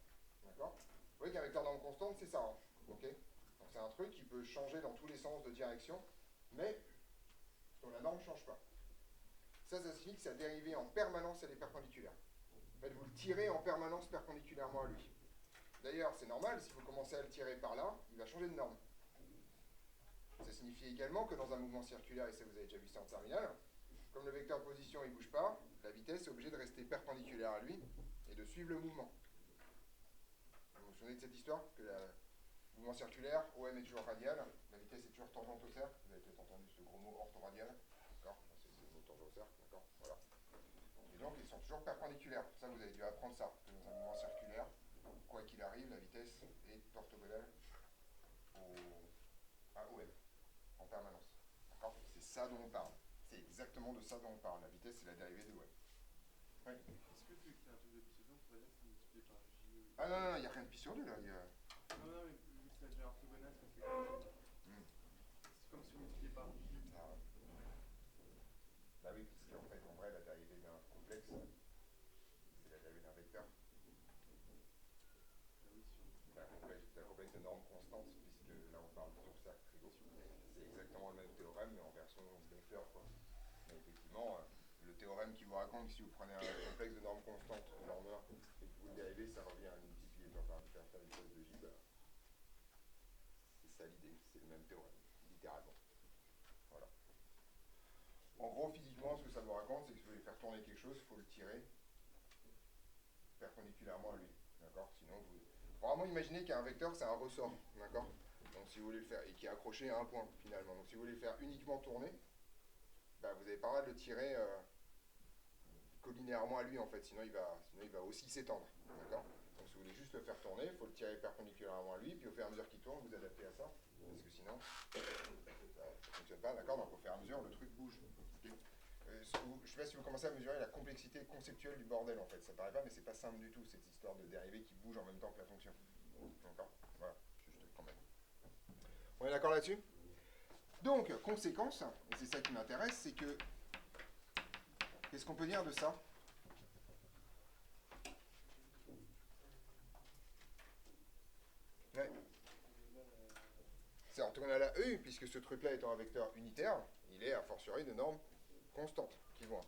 d'accord? Vous voyez qu'un vecteur de norme constante, c'est ça, hein, ok? Donc c'est un truc qui peut changer dans tous les sens de direction, mais dont la norme ne change pas. Ça signifie que sa dérivée en permanence, elle est perpendiculaire. En fait, vous le tirez en permanence perpendiculairement à lui. D'ailleurs, c'est normal, si vous commencez à le tirer par là, il va changer de norme. Ça signifie également que dans un mouvement circulaire, et ça vous avez déjà vu ça en terminale, comme le vecteur position ne bouge pas, la vitesse est obligée de rester perpendiculaire à lui et de suivre le mouvement. Vous vous souvenez de cette histoire? Que le mouvement circulaire, OM est toujours radial, la vitesse est toujours tangente au cercle. Vous avez peut-être entendu ce gros mot orthoradial. D'accord? C'est le mot tangent au cercle, d'accord? Voilà. Et donc ils sont toujours perpendiculaires. Ça, vous avez dû apprendre ça, que dans un mouvement circulaire, quoi qu'il arrive, la vitesse est orthogonale à OM, en permanence. D'accord? C'est ça dont on parle. C'est exactement de ça dont on parle. La vitesse, c'est la dérivée de OM. Oui. Est-ce que vu que c'est un truc de pi sur 2, on pourrait dire que c'est multiplié par J? Ah non, il n'y a rien de pi sur 2 là. Non, mais vu que ça devient orthogonal, ça fait comme... C'est comme si on multipliait par J. Ah, bah oui, parce qu'en fait, en vrai, la dérivée d'un complexe, c'est la dérivée d'un vecteur. Ah oui, si on... C'est un complexe de normes constantes, puisque là, on parle sur cercle trigo. C'est exactement le même théorème, mais en version vecteur, quoi. Mais effectivement, le théorème qui vous raconte que si vous prenez un complexe de normes constantes, de norme 1, et que vous le dérivez, ça revient à multiplier par la vitesse de J, bah, c'est ça l'idée, c'est le même théorème, littéralement. Voilà. En gros, physiquement, ce que ça vous raconte, c'est que si vous voulez faire tourner quelque chose, il faut le tirer perpendiculairement à lui. D'accord? Sinon, vous... faut vraiment imaginer qu'un vecteur, c'est un ressort. D'accord? Donc, si vous voulez le faire, et qui est accroché à un point, finalement. Donc, si vous voulez le faire uniquement tourner, bah, vous n'avez pas le droit de le tirer collinéairement à lui, en fait. Sinon, il va aussi s'étendre. D'accord? Donc, si vous voulez juste le faire tourner, il faut le tirer perpendiculairement à lui, puis au fur et à mesure qu'il tourne, vous adaptez à ça. Parce que sinon, ça ne fonctionne pas. D'accord? Donc, au fur et à mesure, le truc bouge. Okay? Je ne sais pas si vous commencez à mesurer la complexité conceptuelle du bordel, en fait. Ça paraît pas, mais c'est pas simple du tout, cette histoire de dérivée qui bouge en même temps que la fonction. D'accord? Voilà, juste quand même. On est d'accord là-dessus? Donc, conséquence, et c'est ça qui m'intéresse, c'est que... Qu'est-ce qu'on peut dire de ça? Ouais. C'est orthogonal à E, puisque ce truc-là étant un vecteur unitaire, il est a fortiori de normes constantes qui vont.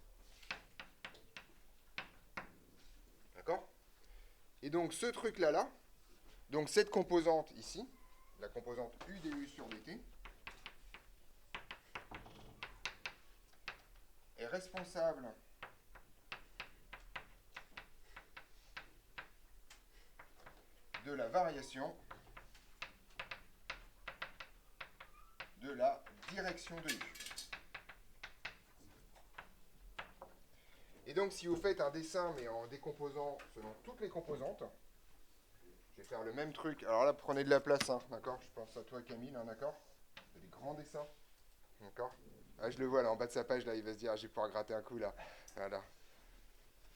D'accord? Et donc ce truc-là, donc cette composante ici, la composante U du sur dt, est responsable de la variation de la direction de U. Et donc, si vous faites un dessin, mais en décomposant selon toutes les composantes, je vais faire le même truc. Alors là, prenez de la place, hein, d'accord? Je pense à toi, Camille, hein, d'accord? Des grands dessins, d'accord? Ah, je le vois là, en bas de sa page, là, il va se dire, ah, je vais pouvoir gratter un coup, là. Voilà.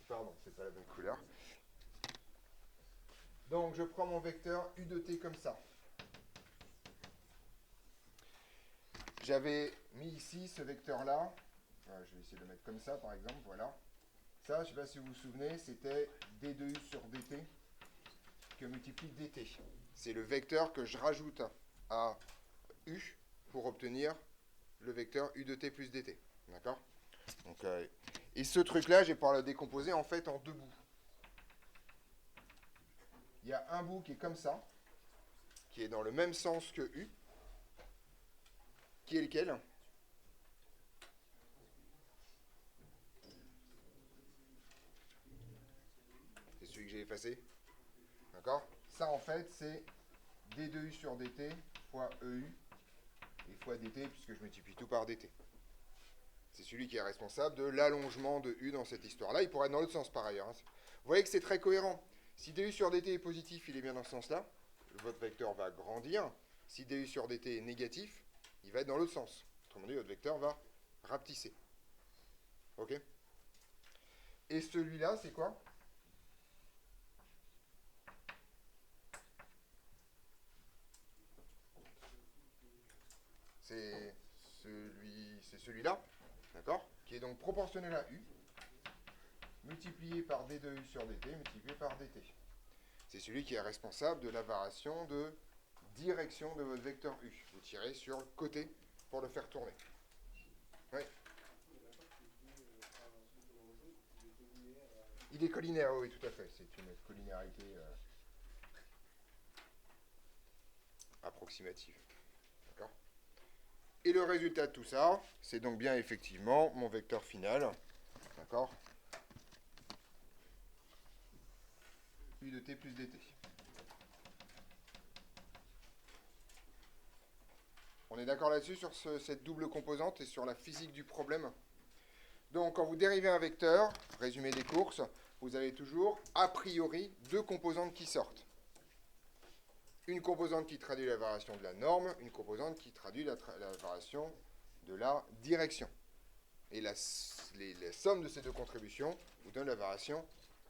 Pardon, c'est pas la bonne couleur. Donc, je prends mon vecteur U de t comme ça. J'avais mis ici ce vecteur-là. Je vais essayer de le mettre comme ça, par exemple, voilà. Ça, je ne sais pas si vous vous souvenez, c'était d de u sur dt que multiplie dt. C'est le vecteur que je rajoute à u pour obtenir le vecteur u de t plus dt. D'accord? Donc, et ce truc-là, je vais pouvoir le décomposer en fait en deux bouts. Il y a un bout qui est comme ça, qui est dans le même sens que u, qui est lequel? C'est celui que j'ai effacé. D'accord? Ça, en fait, c'est d de u sur dt fois eu et fois dt, puisque je multiplie tout par dt. C'est celui qui est responsable de l'allongement de u dans cette histoire-là. Il pourrait être dans l'autre sens, par ailleurs. Vous voyez que c'est très cohérent. Si du sur dt est positif, il est bien dans ce sens-là. Votre vecteur va grandir. Si du sur dt est négatif, il va être dans l'autre sens. Autrement dit, votre vecteur va rapetisser. OK? Et celui-là, c'est quoi? C'est celui-là, d'accord? Qui est donc proportionnel à u, multiplié par d de u sur dt, multiplié par dt. C'est celui qui est responsable de la variation de direction de votre vecteur u. Vous tirez sur le côté pour le faire tourner. Oui. Il est collinaire, oui, tout à fait. C'est une collinéarité approximative. D'accord? Et le résultat de tout ça, c'est donc bien effectivement mon vecteur final. D'accord? U de t plus dt. On est d'accord là-dessus sur cette double composante et sur la physique du problème? Donc, quand vous dérivez un vecteur, résumé des courses, vous avez toujours, a priori, deux composantes qui sortent. Une composante qui traduit la variation de la norme, une composante qui traduit la variation de la direction. Et la somme de ces deux contributions vous donne la variation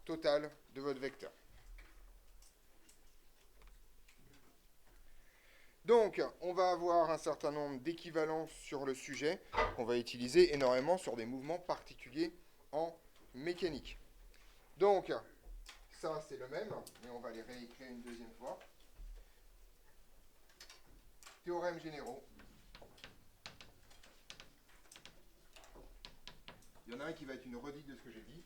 totale de votre vecteur. Donc, on va avoir un certain nombre d'équivalences sur le sujet qu'on va utiliser énormément sur des mouvements particuliers en mécanique. Donc, ça c'est le même, mais on va les réécrire une deuxième fois. Théorèmes généraux. Il y en a un qui va être une redite de ce que j'ai dit.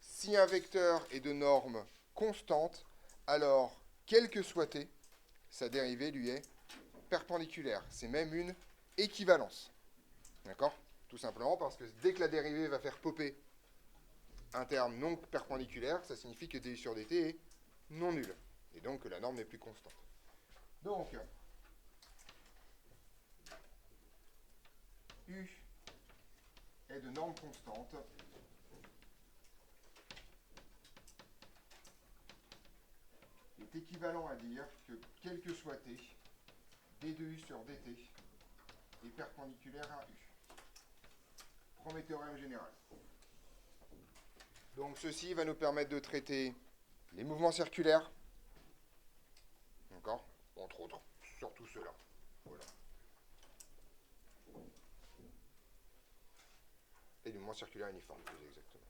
Si un vecteur est de norme constante, alors, quel que soit t, sa dérivée lui est perpendiculaire. C'est même une équivalence. D'accord? Tout simplement parce que dès que la dérivée va faire popper un terme non perpendiculaire, ça signifie que du sur dt est non nul. Et donc que la norme n'est plus constante. Donc, U est de norme constante. Est équivalent à dire que quel que soit t, d de u sur dt est perpendiculaire à u. Premier théorème général. Donc ceci va nous permettre de traiter les mouvements circulaires, d'accord, entre autres, surtout ceux-là. Voilà. Et les mouvements circulaires uniformes, plus exactement.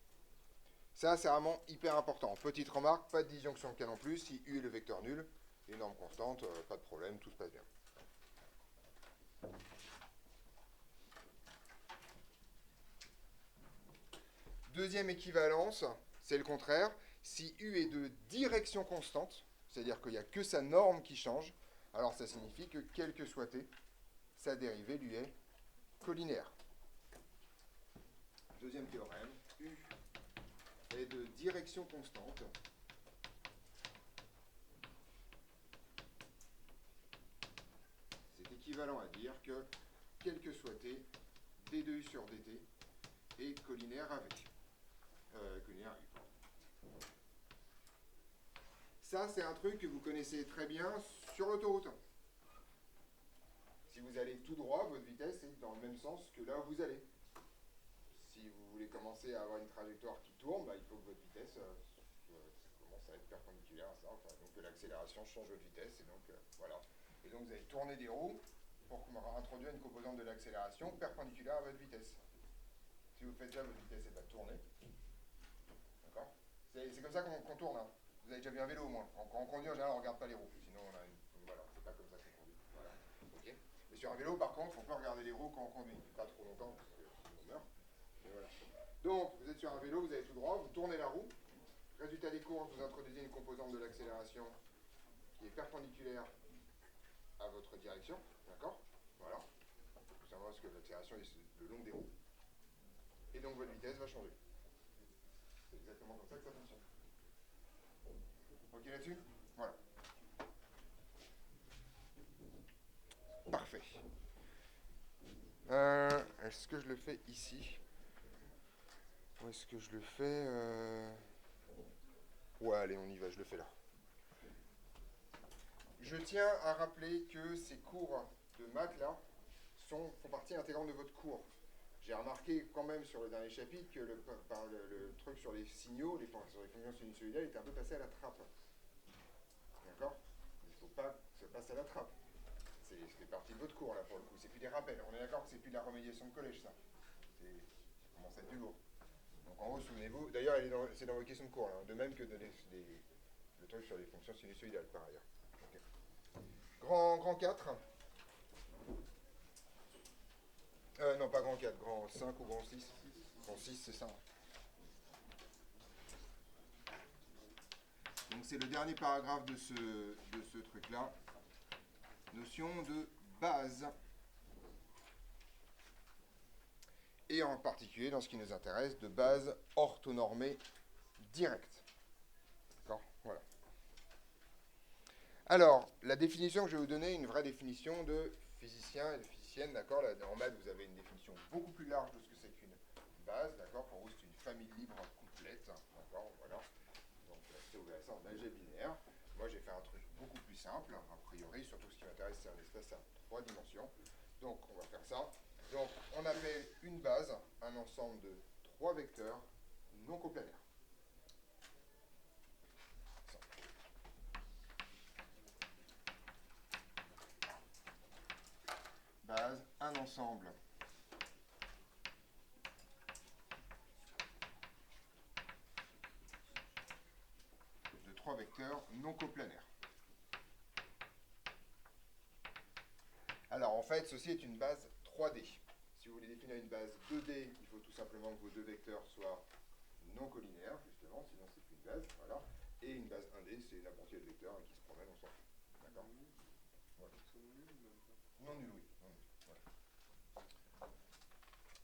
Ça, c'est vraiment hyper important. Petite remarque, pas de disjonction de cas non plus. Si U est le vecteur nul, les normes constantes, pas de problème, tout se passe bien. Deuxième équivalence, c'est le contraire. Si U est de direction constante, c'est-à-dire qu'il n'y a que sa norme qui change, alors ça signifie que quel que soit t, sa dérivée lui est collinaire. Deuxième théorème, U est de direction constante. C'est équivalent à dire que, quel que soit t, d de u sur dt est collinaire avec. Ça, c'est un truc que vous connaissez très bien sur l'autoroute. Si vous allez tout droit, votre vitesse est dans le même sens que là où vous allez. Si vous voulez commencer à avoir une trajectoire qui tourne, bah, il faut que votre vitesse commence à être perpendiculaire à ça. Enfin, donc que l'accélération change votre vitesse. Et donc, voilà. Et donc, vous allez tourner des roues pour introduire une composante de l'accélération perpendiculaire à votre vitesse. Si vous faites ça, votre vitesse n'est pas tournée. D'accord? C'est comme ça qu'on tourne. Hein. Vous avez déjà vu un vélo au moins. Quand on conduit, en général, on ne regarde pas les roues. Sinon, voilà, c'est pas comme ça qu'on conduit. Voilà. Okay. Mais sur un vélo, par contre, il faut pas regarder les roues quand on conduit. Pas trop longtemps, parce qu'on meurt. Mais voilà. Donc, vous êtes sur un vélo, vous allez tout droit, vous tournez la roue. Résultat des courses, vous introduisez une composante de l'accélération qui est perpendiculaire à votre direction. D'accord? Voilà. Tout simplement parce que l'accélération est le long des roues. Et donc, votre vitesse va changer. C'est exactement comme ça que ça fonctionne. Ok là-dessus? Voilà. Parfait. Est-ce que je le fais ici? Ou est-ce que je le fais Ouais, allez, on y va, je le fais là. Je tiens à rappeler que ces cours de maths là font partie intégrante de votre cours. J'ai remarqué quand même sur le dernier chapitre que le truc sur les signaux, sur les fonctions sinusoïdales, était un peu passé à la trappe. D'accord? Il ne faut pas que ça passe à la trappe. Ça fait partie de votre cours là pour le coup. C'est plus des rappels. On est d'accord que c'est plus de la remédiation de collège ça. Ça commence à être du lourd. Donc en haut, souvenez-vous, d'ailleurs c'est dans vos questions de cours, là, de même que le truc sur les fonctions sinusoïdales par ailleurs. Okay. Grand 4. Non, pas grand 4, grand 5 ou grand 6. Grand 6, c'est ça. Donc c'est le dernier paragraphe de ce truc-là. Notion de base. Et en particulier, dans ce qui nous intéresse, de base orthonormée directe. D'accord? Voilà. Alors, la définition que je vais vous donner, une vraie définition de physicien et de physicienne, d'accord? En maths, vous avez une définition beaucoup plus large de ce que c'est qu'une base, d'accord? Pour vous, c'est une famille libre complète, d'accord? Voilà. Donc, c'est ouvert ça en algèbre linéaire. Moi, j'ai fait un truc beaucoup plus simple, a priori, surtout ce qui m'intéresse, c'est un espace à 3 dimensions. Donc, on va faire ça. Donc, on appelle une base un ensemble de 3 vecteurs non coplanaires. Base, un ensemble de 3 vecteurs non coplanaires. Alors, en fait, ceci est une base 3D. Si vous voulez définir une base 2D, il faut tout simplement que vos deux vecteurs soient non collinéaires, justement, sinon c'est plus une base. Voilà. Et une base 1D, c'est n'importe quel vecteur qui se promène, on s'en fout. D'accord? Voilà. Non nul, oui. Non nul, voilà.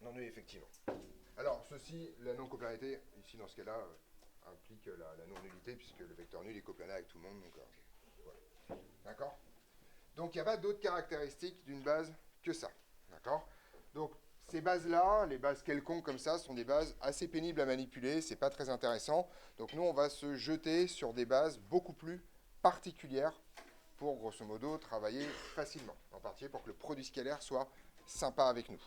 Non nul, effectivement. Alors, ceci, la non-coplanarité, ici, dans ce cas-là, implique la non-nullité, puisque le vecteur nul est coplanaire avec tout le monde. Donc, voilà. D'accord? Donc, il n'y a pas d'autres caractéristiques d'une base que ça. D'accord? Donc, ces bases-là, les bases quelconques comme ça, sont des bases assez pénibles à manipuler, c'est pas très intéressant. Donc, nous, on va se jeter sur des bases beaucoup plus particulières pour, grosso modo, travailler facilement. En particulier pour que le produit scalaire soit sympa avec nous.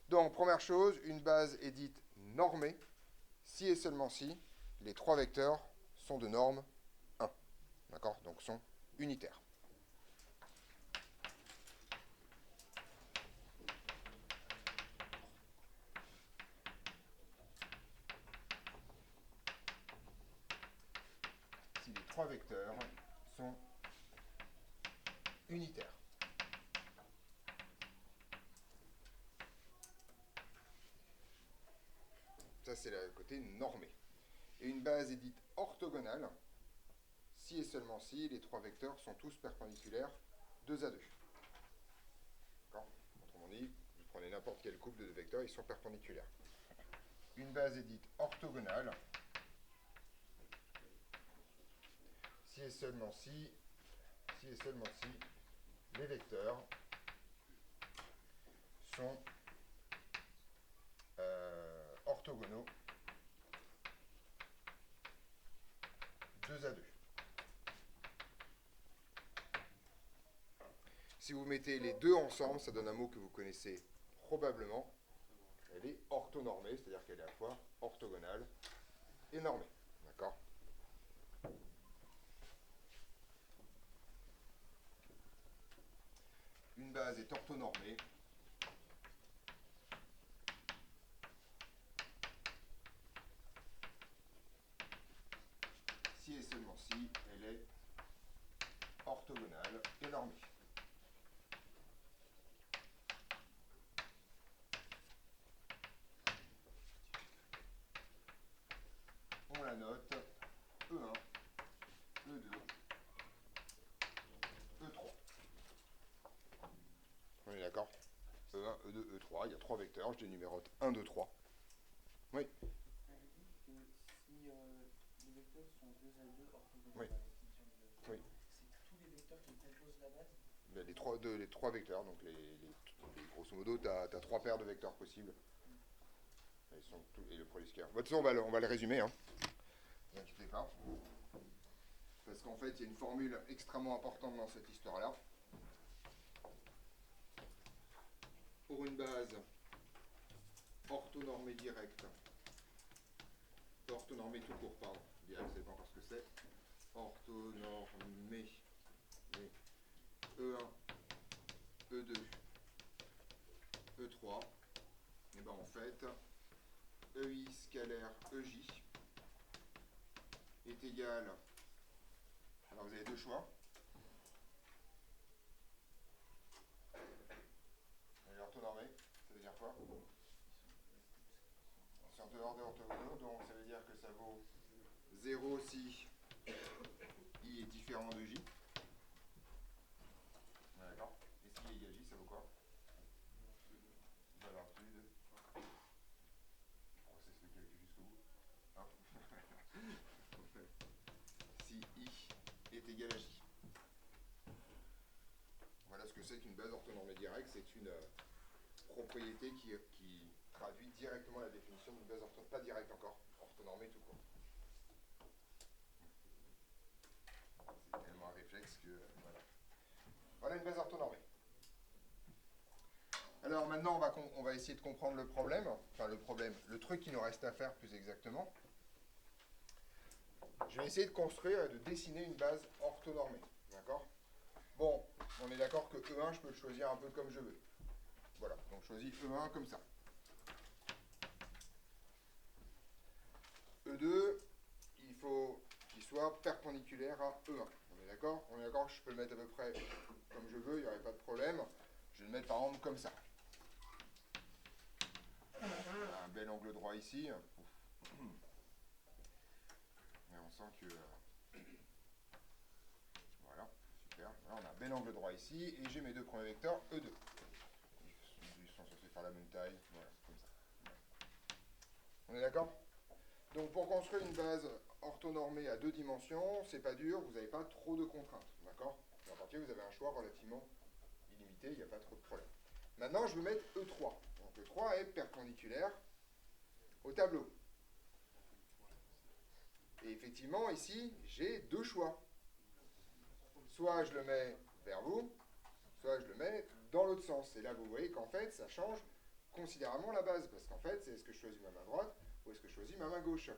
Donc, première chose, une base est dite normée si et seulement si les 3 vecteurs sont de norme 1. D'accord? Donc, sont unitaires. Si les 3 vecteurs sont unitaires. Ça, c'est le côté normé. Et une base est dite orthogonale si et seulement si les 3 vecteurs sont tous perpendiculaires 2 à 2. D'accord? Autrement dit, vous prenez n'importe quel couple de deux vecteurs, ils sont perpendiculaires. Une base est dite orthogonale si et seulement si les vecteurs sont orthogonaux 2 à 2. si vous mettez les deux ensemble, ça donne un mot que vous connaissez probablement. Elle est orthonormée, c'est-à-dire qu'elle est à la fois orthogonale et normée. D'accord? Une base est orthonormée si et seulement si elle est orthogonale et normée. On la note E1, E2, E3. On est d'accord? E1, E2, E3, il y a trois vecteurs, je les numérote 1, 2, 3. Oui. On avait dit que si les vecteurs sont 2 à 2 orthogonaux Oui. par la définition de base, Oui. c'est tous les vecteurs qui composent la base? Les trois vecteurs, donc grosso modo, tu as trois paires de vecteurs possibles. Et le produit scalaire. De toute façon, on va le résumer. Hein. Ne vous inquiétez pas. Parce qu'en fait, il y a une formule extrêmement importante dans cette histoire-là. Pour une base orthonormée directe, orthonormée tout court, pardon, direct, je ne sais pas encore ce que c'est, orthonormée E1, E2, E3, et bien en fait, EI scalaire EJ est égal, alors vous avez deux choix, elle est orthonormée, ça veut dire quoi? C'est en dehors des orthogonaux, donc ça veut dire que ça vaut 0 si I est différent de J. D'accord. Et si I égale J, ça vaut quoi? Valeur absolue de. On processe le calcul jusqu'au bout. Hein? Si I est égal à J. Voilà ce que c'est qu'une base orthonormée directe. C'est une propriété qui traduit directement la définition d'une base orthonormée. Pas directe encore, orthonormée tout court. C'est tellement un réflexe que. Voilà. Voilà une base orthonormée. Alors maintenant, on va essayer de comprendre le problème. Enfin, le truc qu'il nous reste à faire plus exactement. Je vais essayer de construire et de dessiner une base orthonormée. D'accord? Bon, on est d'accord que E1, je peux le choisir un peu comme je veux. Voilà, donc je choisis E1 comme ça. E2, il faut qu'il soit perpendiculaire à E1. On est d'accord? On est d'accord que je peux le mettre à peu près comme je veux, il n'y aurait pas de problème. Je vais le mettre par exemple comme ça. Un bel angle droit ici. Et on sent que... Voilà, super. Là, on a un bel angle droit ici. Et j'ai mes deux premiers vecteurs, E2. Ils sont censés faire la même taille. Voilà, comme ça. On est d'accord? Donc pour construire une base orthonormée à deux dimensions, c'est pas dur, vous n'avez pas trop de contraintes. D'accord? En particulier, vous avez un choix relativement illimité, il n'y a pas trop de problème. Maintenant, je veux mettre E3. Donc E3 est perpendiculaire au tableau. Et effectivement, ici, j'ai deux choix. Soit je le mets vers vous, soit je le mets dans l'autre sens. Et là, vous voyez qu'en fait, ça change considérablement la base. Parce qu'en fait, c'est est-ce que je choisis ma main droite ou est-ce que je choisis ma main gauche?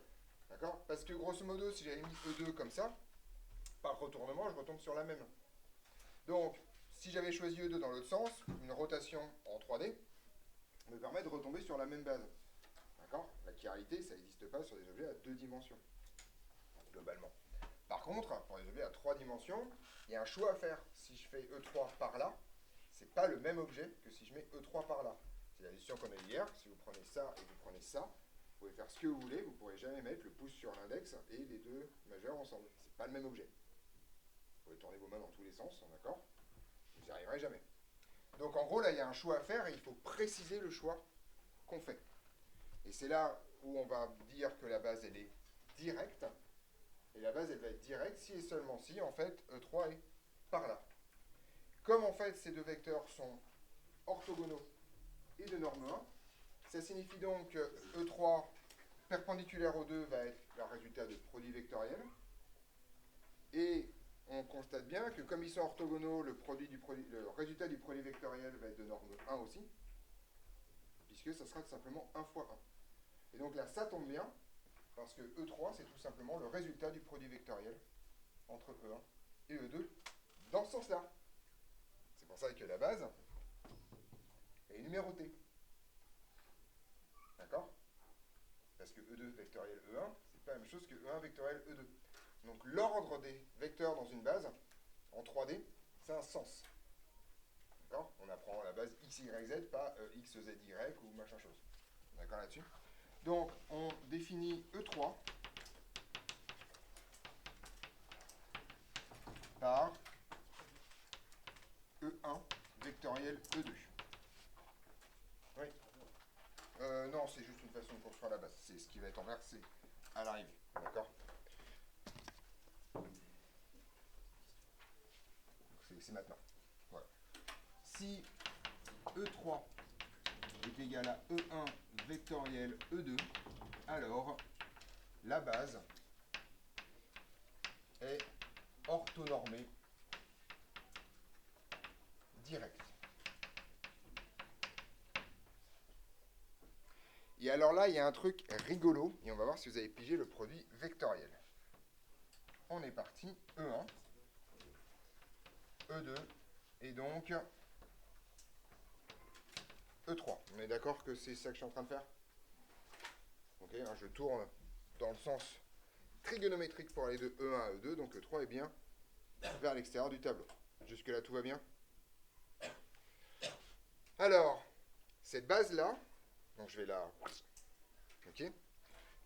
D'accord? Parce que grosso modo, si j'avais mis E2 comme ça, par retournement, je retombe sur la même. Donc, si j'avais choisi E2 dans l'autre sens, une rotation en 3D me permet de retomber sur la même base. D'accord? La chiralité, ça n'existe pas sur des objets à deux dimensions, globalement. Par contre, pour les objets à trois dimensions, il y a un choix à faire. Si je fais E3 par là, c'est pas le même objet que si je mets E3 par là. C'est la décision qu'on a eu hier. Si vous prenez ça et vous prenez ça, vous pouvez faire ce que vous voulez, vous ne pourrez jamais mettre le pouce sur l'index et les deux majeurs ensemble. C'est pas le même objet. Vous pouvez tourner vos mains dans tous les sens, d'accord? Vous n'y arriverez jamais. Donc en gros, là, il y a un choix à faire et il faut préciser le choix qu'on fait. Et c'est là où on va dire que la base, elle est directe. Et la base, elle va être directe si et seulement si, en fait, E3 est par là. Comme en fait, ces deux vecteurs sont orthogonaux et de norme 1, ça signifie donc que E3 perpendiculaire aux deux va être le résultat de produit vectoriel. Et on constate bien que comme ils sont orthogonaux, le résultat du produit vectoriel va être de norme 1 aussi, puisque ça sera tout simplement 1 fois 1. Et donc là, ça tombe bien, parce que E3, c'est tout simplement le résultat du produit vectoriel entre E1 et E2 dans ce sens-là. C'est pour ça que la base est numérotée. D'accord? Parce que E2 vectoriel E1, c'est pas la même chose que E1 vectoriel E2. Donc l'ordre des vecteurs dans une base, en 3D, c'est un sens. D'accord? On apprend la base x, y, z, pas x, z, y ou machin chose. D'accord là-dessus? Donc on définit E3 par E1 vectoriel E2. Oui. Non, c'est juste une façon de construire la base. C'est ce qui va être inversé à l'arrivée. D'accord? C'est maintenant. Voilà. Si E3 est égal à E1 vectoriel E2, alors la base est orthonormée directe. Et alors là, il y a un truc rigolo, et on va voir si vous avez pigé le produit vectoriel. On est parti, E1, E2, et donc E3. On est d'accord que c'est ça que je suis en train de faire? Ok, hein, je tourne dans le sens trigonométrique pour aller de E1 à E2, donc E3 est bien vers l'extérieur du tableau. Jusque-là, tout va bien? Alors, cette base-là, donc je vais la... Ok?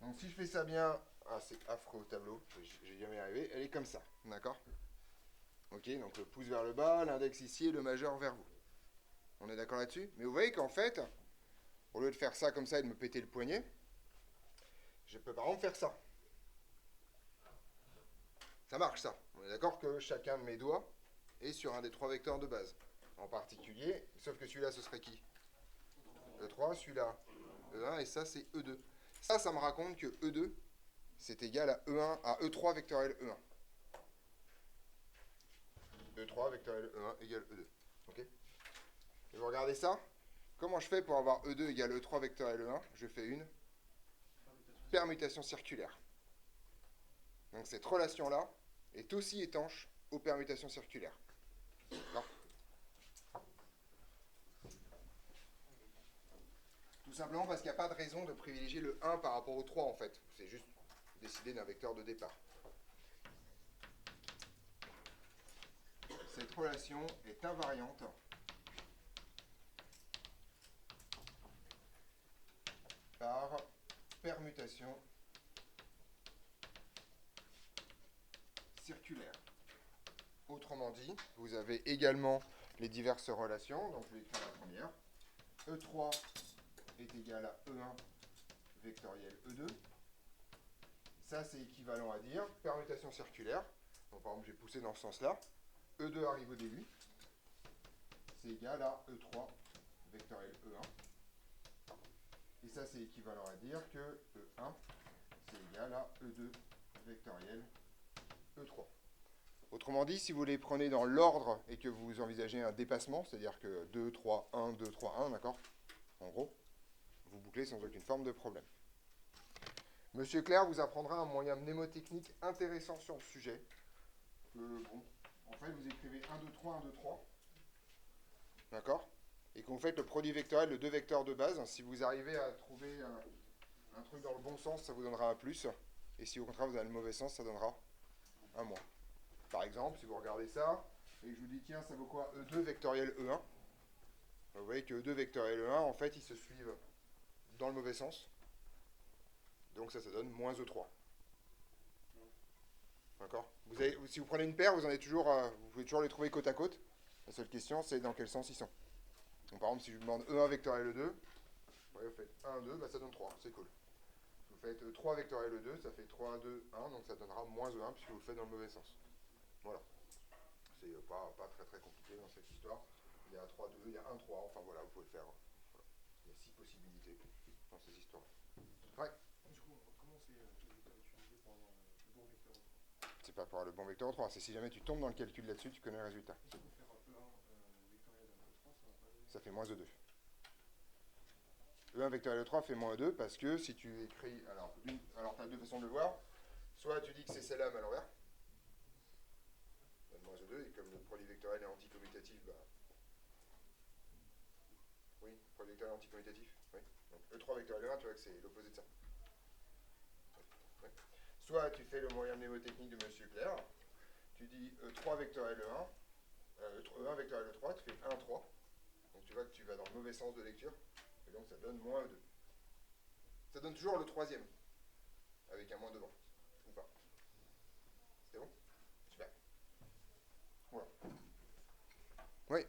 Donc si je fais ça bien... Ah, c'est affreux au tableau, j'ai jamais y arrivé. Elle est comme ça, d'accord? Ok, donc le pouce vers le bas, l'index ici et le majeur vers vous. On est d'accord là-dessus? Mais vous voyez qu'en fait, au lieu de faire ça comme ça et de me péter le poignet, je peux par exemple faire ça. Ça marche ça. On est d'accord que chacun de mes doigts est sur un des 3 vecteurs de base. En particulier, sauf que celui-là ce serait qui? E3, celui-là E1 et ça c'est E2. Ça me raconte que E2 c'est égal à E1 à E3 vectoriel E1. E3 vectoriel E1 égale E2. Ok? Et vous regardez ça? Comment je fais pour avoir E2 égale E3 vectoriel E1? Je fais une permutation circulaire. Donc cette relation-là est aussi étanche aux permutations circulaires. D'accord? Tout simplement parce qu'il n'y a pas de raison de privilégier le 1 par rapport au 3 en fait. C'est juste décider d'un vecteur de départ. Cette relation est invariante par permutation circulaire. Autrement dit, vous avez également les diverses relations. Donc je vais écrire la première. E3 est égal à E1 vectoriel E2. Ça, c'est équivalent à dire permutation circulaire. Donc, par exemple, j'ai poussé dans ce sens-là. E2 arrive au début. C'est égal à E3 vectoriel E1. Et ça, c'est équivalent à dire que E1, c'est égal à E2 vectoriel E3. Autrement dit, si vous les prenez dans l'ordre et que vous envisagez un dépassement, c'est-à-dire que 2, 3, 1, 2, 3, 1, d'accord? En gros, vous bouclez sans aucune forme de problème. Monsieur Claire vous apprendra un moyen mnémotechnique intéressant sur le sujet. Bon, en fait, vous écrivez 1, 2, 3, 1, 2, 3. D'accord? Et que vous faites le produit vectoriel de deux vecteurs de base. Si vous arrivez à trouver un truc dans le bon sens, ça vous donnera un plus. Et si au contraire vous avez le mauvais sens, ça donnera un moins. Par exemple, si vous regardez ça, et que je vous dis, tiens, ça vaut quoi? E2 vectoriel E1. Vous voyez que E2 vectoriel E1, en fait, ils se suivent dans le mauvais sens. Donc ça donne moins E3. D'accord? Si vous prenez une paire, vous pouvez toujours les trouver côte à côte. La seule question, c'est dans quel sens ils sont. Donc, par exemple, si je vous demande E1 vectoriel E2, vous faites 1, 2, ça donne 3, c'est cool. Vous faites 3 vectoriel E2, ça fait 3, 2, 1, donc ça donnera moins E1 puisque vous le faites dans le mauvais sens. Voilà. C'est pas très très compliqué dans cette histoire. Il y a 3, 2, il y a 1, 3, enfin voilà, vous pouvez le faire. Voilà. Il y a 6 possibilités dans ces histoires. Ouais. Du coup, comment c'est utilisé pour avoir le bon vecteur? pas pour avoir le bon vecteur E3. C'est si jamais tu tombes dans le calcul là-dessus, tu connais le résultat. Du coup, faire un E1 vectoriel E3, ça va pas donner. Ça fait moins E2. E1 vectoriel E3 fait moins E2 parce que si tu écris... Alors, tu as deux façons de le voir. Soit tu dis que c'est celle-là, mais à l'envers. Moins E2, et comme le produit vectoriel est anticommutatif, bah... Oui, produit vectoriel anticommutatif. Oui. Donc E3 vectoriel E1, tu vois que c'est l'opposé de ça. Ouais. Soit tu fais le moyen mnémotechnique de Monsieur Clair. Tu dis E3 vectoriel E1, E1 vectoriel E3, tu fais 1, 3. Donc tu vois que tu vas dans le mauvais sens de lecture. Et donc ça donne moins E2. Ça donne toujours le troisième. Avec un moins devant. Ou pas. C'est bon? Super. Voilà. Oui.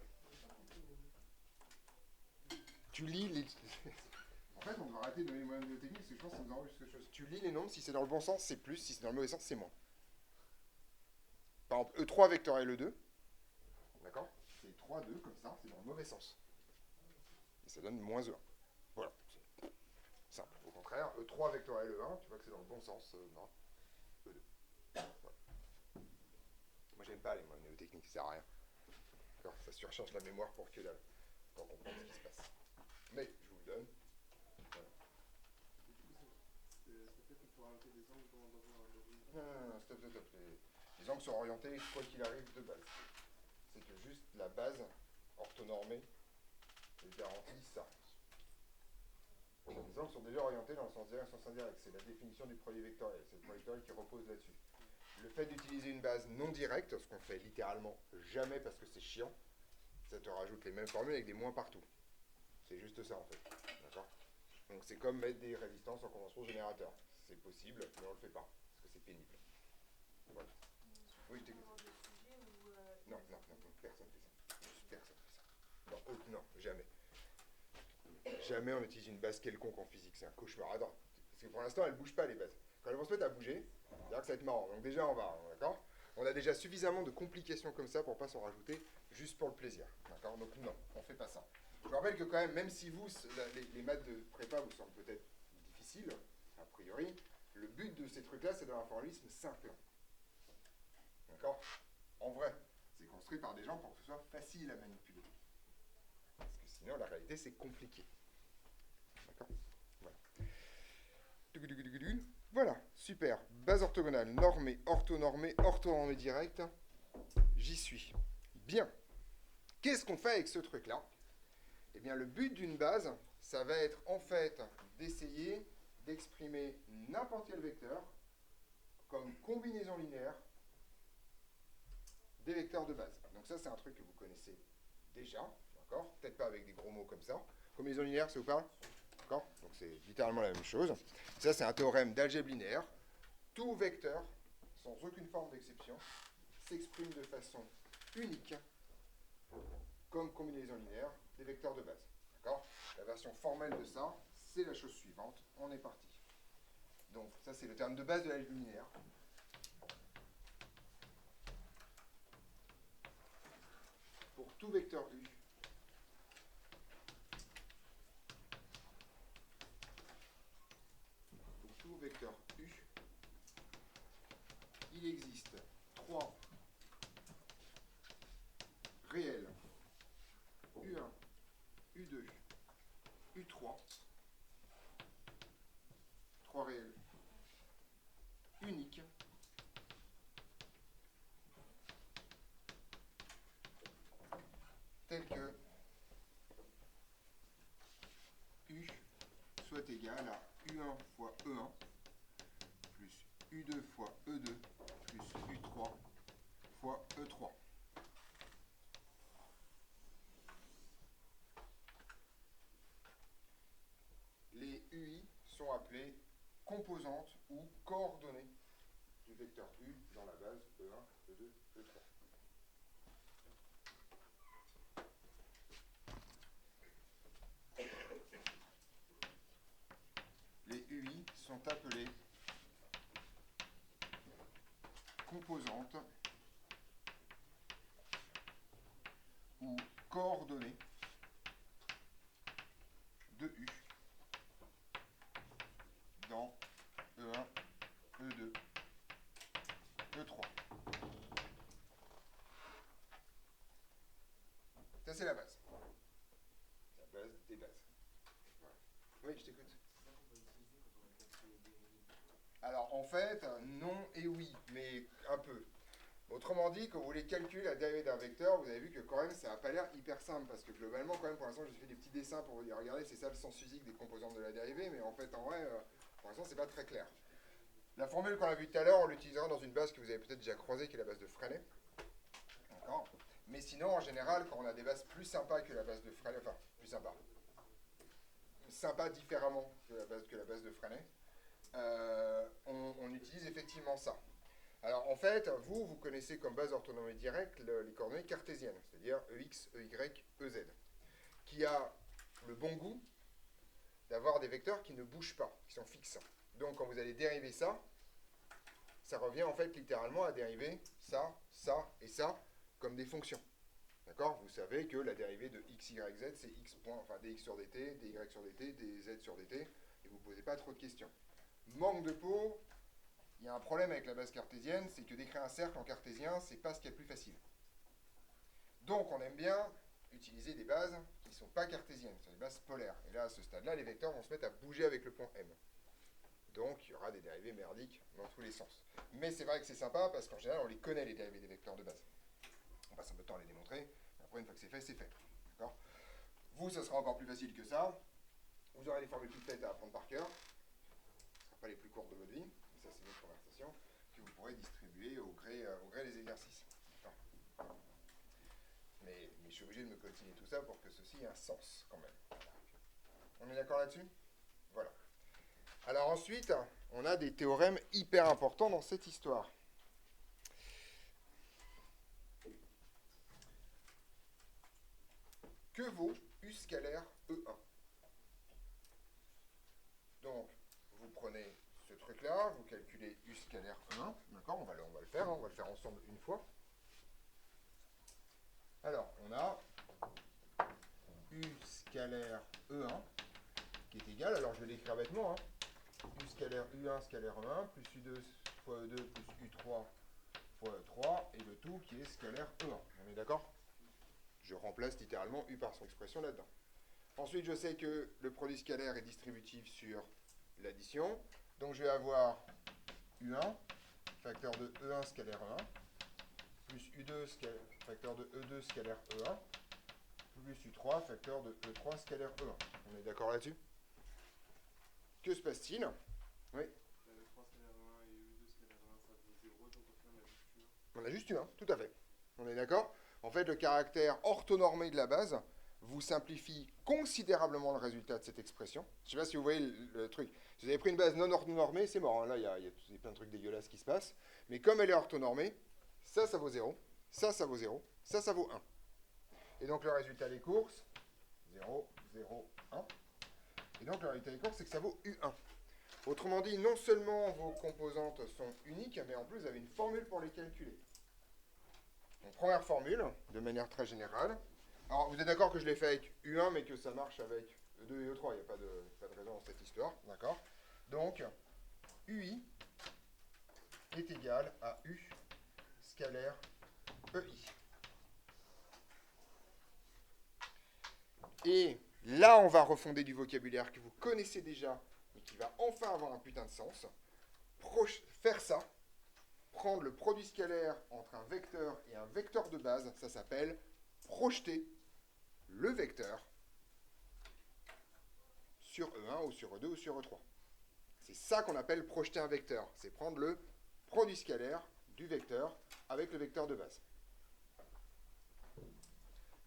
Tu lis les... En fait, on devrait arrêter de donner les moyens de technique parce que je pense que ça nous enlève quelque chose. Tu lis les nombres, si c'est dans le bon sens, c'est plus. Si c'est dans le mauvais sens, c'est moins. Par exemple, E3 vectoriel E2. D'accord? C'est 3, 2, comme ça, c'est dans le mauvais sens. Et ça donne moins E1. Voilà. Simple. Au contraire, E3 vectoriel E1, tu vois que c'est dans le bon sens, non. E2. Voilà. Moi, j'aime pas les moyens mnémotechniques, ça sert à rien. D'accord? Ça surcharge la mémoire pour que dalle. Pour comprendre ce qui se passe. Mais, je vous le donne. Voilà. Et du coup, ça fait qu'on peut orienter des angles dans une... Non, stop. Les angles sont orientés, quoi qu'il arrive, de base. C'est que juste la base orthonormée garantit ça. Les angles sont déjà orientés dans le sens direct et le sens indirect. C'est la définition du produit vectoriel. C'est le produit vectoriel qui repose là-dessus. Le fait d'utiliser une base non directe, ce qu'on fait littéralement jamais parce que c'est chiant, ça te rajoute les mêmes formules avec des moins partout. C'est juste ça en fait. D'accord? Donc c'est comme mettre des résistances en convention générateur. C'est possible, mais on ne le fait pas, parce que c'est pénible. Voilà. Oui, je t'écoute. Non, personne ne fait ça. Personne ne fait ça. Non, jamais. Jamais on utilise une base quelconque en physique, c'est un cauchemar. Attends, parce que pour l'instant, elles ne bougent pas les bases. Quand elles vont se mettre à bouger, c'est-à-dire que ça va être marrant. Donc déjà, on va, d'accord? On a déjà suffisamment de complications comme ça pour pas s'en rajouter juste pour le plaisir. D'accord? Donc non, on fait pas ça. Je vous rappelle que quand même, même si vous, les maths de prépa vous semblent peut-être difficiles, a priori, le but de ces trucs-là, c'est d'avoir un formalisme simple. D'accord? En vrai, c'est construit par des gens pour que ce soit facile à manipuler. Parce que sinon, la réalité, c'est compliqué. D'accord? Voilà. Voilà, super. Base orthogonale, normée, orthonormée directe. J'y suis. Bien. Qu'est-ce qu'on fait avec ce truc-là? Eh bien, le but d'une base, ça va être en fait d'essayer d'exprimer n'importe quel vecteur comme combinaison linéaire des vecteurs de base. Donc ça, c'est un truc que vous connaissez déjà, d'accord? Peut-être pas avec des gros mots comme ça. Combinaison linéaire, ça vous parle? D'accord? Donc c'est littéralement la même chose. Ça, c'est un théorème d'algèbre linéaire. Tout vecteur, sans aucune forme d'exception, s'exprime de façon unique comme combinaison linéaire des vecteurs de base. D'accord? La version formelle de ça, c'est la chose suivante. On est parti. Donc ça, c'est le terme de base de l'algèbre linéaire. Pour tout vecteur U, il existe 3 réels U1, U2, U3, 3 réels uniques tels que U soit égal à U1 fois E1 plus U2 fois E2 plus U3 fois E3. Les UI sont appelées composantes ou coordonnées du vecteur U dans la base E1, E2, E3. Les UI sont appelées composantes ou coordonnées de U dans E1, E2, E3. Alors en fait, non et oui, mais un peu. Autrement dit, quand vous voulez calculer la dérivée d'un vecteur, vous avez vu que quand même ça n'a pas l'air hyper simple, parce que globalement, quand même, pour l'instant, j'ai fait des petits dessins pour vous dire, regardez, c'est ça le sens physique des composantes de la dérivée, mais en fait, en vrai, pour l'instant, c'est pas très clair. La formule qu'on a vue tout à l'heure, on l'utilisera dans une base que vous avez peut-être déjà croisée, qui est la base de Frenet. D'accord. Mais sinon, en général, quand on a des bases plus sympas que la base de Frenet, enfin, plus sympa différemment que la base de Frenet, on utilise effectivement ça. Alors en fait, vous connaissez comme base orthonormée directe les coordonnées cartésiennes, c'est-à-dire EX, EY, EZ, qui a le bon goût d'avoir des vecteurs qui ne bougent pas, qui sont fixes. Donc quand vous allez dériver ça, ça revient en fait littéralement à dériver ça, ça et ça comme des fonctions. D'accord? Vous savez que la dérivée de x, y, z, c'est x point, enfin dx sur dt, dy sur dt, dz sur dt, et vous ne posez pas trop de questions. Manque de peau, il y a un problème avec la base cartésienne, c'est que d'écrire un cercle en cartésien, c'est pas ce qui est le plus facile. Donc on aime bien utiliser des bases qui ne sont pas cartésiennes, c'est des bases polaires. Et là, à ce stade-là, les vecteurs vont se mettre à bouger avec le point M. Donc il y aura des dérivées merdiques dans tous les sens. Mais c'est vrai que c'est sympa parce qu'en général, on les connaît, les dérivées des vecteurs de base. On passe un peu de temps à les démontrer, mais après, une fois que c'est fait, c'est fait. D'accord? Vous, ça sera encore plus facile que ça. Vous aurez les formules toutes faites à apprendre par cœur. Ce ne sera pas les plus courtes de votre vie. Ça, c'est une autre conversation que vous pourrez distribuer au gré des exercices. Mais je suis obligé de me coltiner tout ça pour que ceci ait un sens, quand même. On est d'accord là-dessus? Voilà. Alors ensuite, on a des théorèmes hyper importants dans cette histoire. Que vaut U scalaire E1? Donc, vous prenez ce truc-là, vous calculez U scalaire E1, d'accord, on va le faire, hein, on va le faire ensemble une fois. Alors, on a U scalaire E1 qui est égal, alors je vais l'écrire bêtement, hein, U scalaire U1 scalaire E1 plus U2 fois E2 plus U3 fois E3 et le tout qui est scalaire E1. On est d'accord? Je remplace littéralement U par son expression là-dedans. Ensuite, je sais que le produit scalaire est distributif sur l'addition. Donc, je vais avoir U1, facteur de E1 scalaire E1, plus U2 facteur de E2 scalaire E1, plus U3 facteur de E3 scalaire E1. On est d'accord là-dessus? Que se passe-t-il? Oui. E3 scalaire 1 et E2 scalaire 1, ça vaut 0, donc au final On a juste U1, tout à fait. On est d'accord? En fait, le caractère orthonormé de la base vous simplifie considérablement le résultat de cette expression. Je ne sais pas si vous voyez le truc. Si vous avez pris une base non orthonormée, c'est mort, hein. Là, il y a plein de trucs dégueulasses qui se passent. Mais comme elle est orthonormée, ça vaut 0, ça vaut 0, ça vaut 1. Et donc, le résultat des courses, 0, 0, 1. Et donc, le résultat des courses, c'est que ça vaut U1. Autrement dit, non seulement vos composantes sont uniques, mais en plus, vous avez une formule pour les calculer. Donc, première formule, de manière très générale. Alors, vous êtes d'accord que je l'ai fait avec U1, mais que ça marche avec E2 et E3. Il n'y a pas de raison dans cette histoire. D'accord? Donc, UI est égal à U scalaire EI. Et là, on va refonder du vocabulaire que vous connaissez déjà, mais qui va enfin avoir un putain de sens. Faire ça, prendre le produit scalaire entre un vecteur et un vecteur de base, ça s'appelle projeter le vecteur sur E1 ou sur E2 ou sur E3. C'est ça qu'on appelle projeter un vecteur. C'est prendre le produit scalaire du vecteur avec le vecteur de base.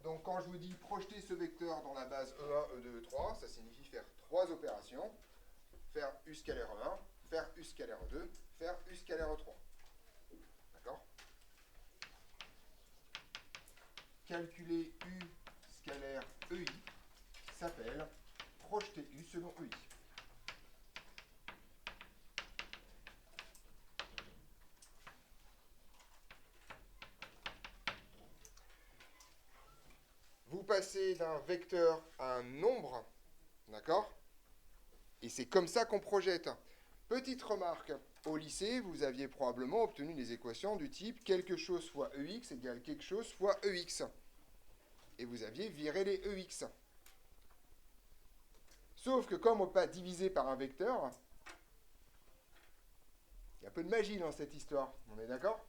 Donc quand je vous dis projeter ce vecteur dans la base E1, E2, E3, ça signifie faire trois opérations. Faire U scalaire E1, faire U scalaire E2, faire U scalaire E3. D'accord? Calculer U scalaire EI s'appelle projeter U selon EI. Vous passez d'un vecteur à un nombre, d'accord? Et c'est comme ça qu'on projette. Petite remarque, au lycée, vous aviez probablement obtenu des équations du type quelque chose fois EX égale quelque chose fois EX. Et vous aviez viré les EX. Sauf que comme on peut pas diviser par un vecteur, peu de magie dans cette histoire. On est d'accord?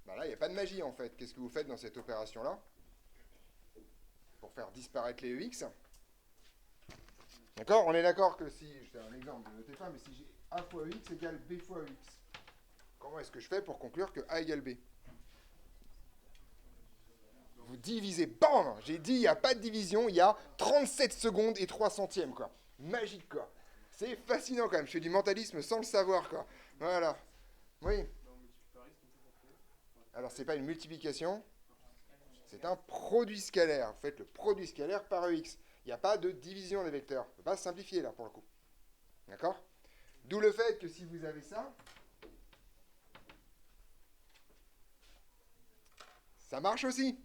Ben là, il n'y a pas de magie en fait. Qu'est-ce que vous faites dans cette opération-là? Pour faire disparaître les EX. D'accord? On est d'accord que si, je fais un exemple, ne notez pas, mais si j'ai A fois EX égale B fois EX, comment est-ce que je fais pour conclure que A égale B? Vous divisez, bam! J'ai dit, il n'y a pas de division, il y a 37 secondes et 3 centièmes, quoi. Magique, quoi. C'est fascinant, quand même. Je fais du mentalisme sans le savoir, quoi. Voilà. Oui. Alors, c'est pas une multiplication, c'est un produit scalaire. Vous faites le produit scalaire par EX. Il n'y a pas de division des vecteurs. On ne peut pas simplifier, là, pour le coup. D'accord? D'où le fait que si vous avez ça, ça marche aussi.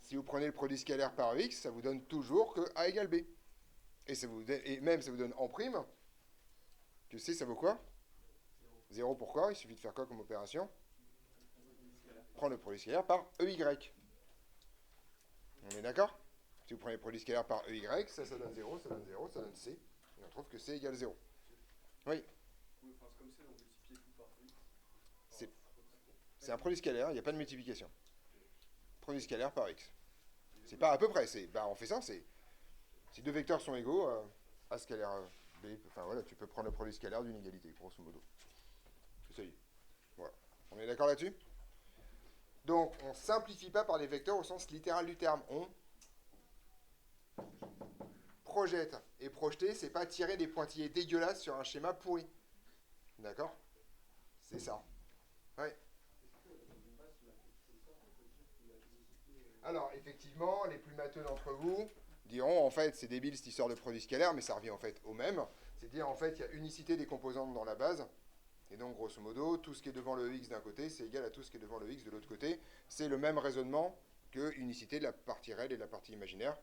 Si vous prenez le produit scalaire par EX, ça vous donne toujours que A égale B. Et même ça vous donne en prime, que C, ça vaut quoi? 0, pourquoi? Il suffit de faire quoi comme opération? Prendre le produit scalaire par EY. On est d'accord? Si vous prenez le produit scalaire par EY, ça donne 0, ça donne 0, ça donne C. Et on trouve que C égale 0. Oui. Oui, enfin, c'est comme ça, on multiplie tout par x. C'est un produit scalaire, il n'y a pas de multiplication. Produit scalaire par x. C'est pas à peu près, on fait ça, c'est... Si deux vecteurs sont égaux, A scalaire B, enfin voilà, tu peux prendre le produit scalaire d'une égalité, grosso modo. C'est ça y est. Voilà. On est d'accord là-dessus? Donc, on simplifie pas par les vecteurs au sens littéral du terme. On projette. Et projeter, c'est pas tirer des pointillés dégueulasses sur un schéma pourri. D'accord? C'est ça. Oui. Alors, effectivement, les plus matheux d'entre vous diront, en fait, c'est débile cette histoire de produit scalaire, mais ça revient en fait au même. C'est-à-dire, en fait, il y a unicité des composantes dans la base. Et donc, grosso modo, tout ce qui est devant le x d'un côté, c'est égal à tout ce qui est devant le x de l'autre côté. C'est le même raisonnement que unicité de la partie réelle et de la partie imaginaire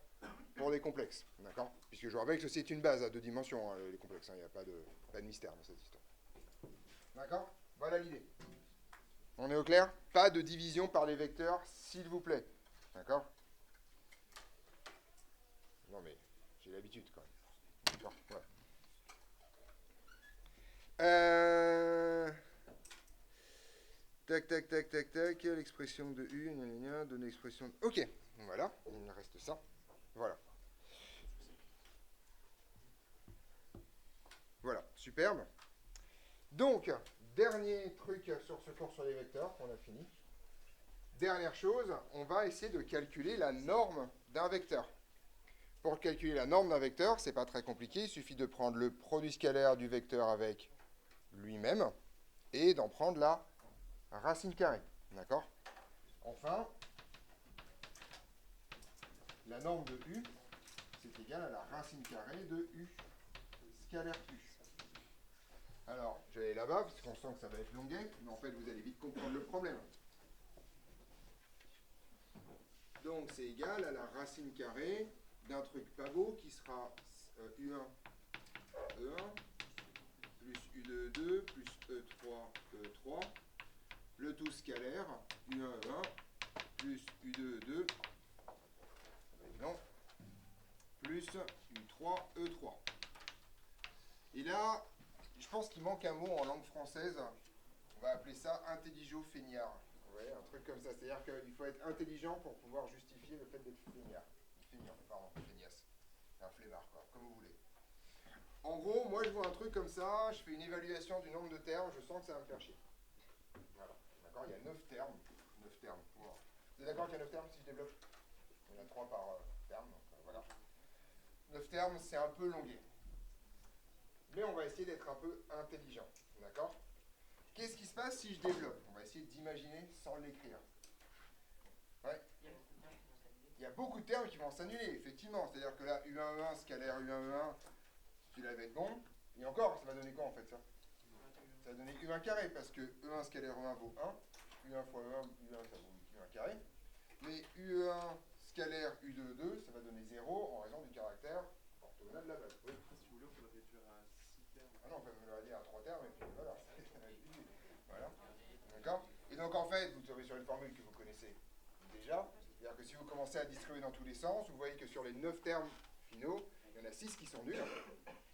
pour les complexes. D'accord? Puisque je vous rappelle que c'est une base à 2 dimensions, hein, les complexes. Il n'y a pas de mystère dans cette histoire. D'accord? Voilà l'idée. On est au clair? Pas de division par les vecteurs, s'il vous plaît. D'accord? Non mais, j'ai l'habitude quand même. D'accord? Ouais. Tac, l'expression de U, donne l'expression de... Ok, voilà, il reste ça. Voilà. Voilà, superbe. Donc, dernier truc sur ce cours sur les vecteurs, on a fini. Dernière chose, on va essayer de calculer la norme d'un vecteur. Pour calculer la norme d'un vecteur, c'est pas très compliqué, il suffit de prendre le produit scalaire du vecteur avec lui-même et d'en prendre la racine carrée. D'accord? Enfin, la norme de U, c'est égal à la racine carrée de U scalaire U. Alors, je vais aller là-bas, parce qu'on sent que ça va être longuet, mais en fait, vous allez vite comprendre le problème. Donc, c'est égal à la racine carrée d'un truc pas beau qui sera U1, E1, plus U2, E2, plus E3, E3, le tout scalaire, U1, E1, plus U2, E2, non, plus U3, E3. Et là, je pense qu'il manque un mot en langue française, on va appeler ça intelligent-feignard. Ouais, un truc comme ça, c'est-à-dire qu'il faut être intelligent pour pouvoir justifier le fait d'être feignard. Feignant, pardon, feignasse. Un flemmard, quoi, comme vous voulez. En gros, moi je vois un truc comme ça, je fais une évaluation du nombre de termes, je sens que ça va me faire chier. Voilà, d'accord, il y a 9 termes. 9 termes. Wow. Vous êtes d'accord qu'il y a 9 termes si je développe? Il y en a 3 par terme, donc voilà. 9 termes, c'est un peu longuet. Mais on va essayer d'être un peu intelligent, d'accord? Qu'est-ce qui se passe si je développe? On va essayer d'imaginer sans l'écrire. Ouais. Il y a beaucoup de termes qui vont s'annuler, effectivement. C'est-à-dire que là, U1, E1, scalaire U1, E1, celui-là va être bon. Et encore, ça va donner quoi en fait ça? Ça va donner U1 carré, parce que E1 scalaire E1 vaut 1. U1 fois E1, U1 ça vaut U1 carré. Mais UE1 scalaire U2, 2, ça va donner 0 en raison du caractère orthogonal de la base. Oui. Si vous voulez, on peut le réduire à 6 termes. Ah non, on peut le réduire à 3 termes, et puis voilà. Voilà. D'accord? Et donc en fait, vous tombez sur une formule que vous connaissez déjà. C'est-à-dire que si vous commencez à distribuer dans tous les sens, vous voyez que sur les 9 termes finaux, il y en a 6 qui sont nuls.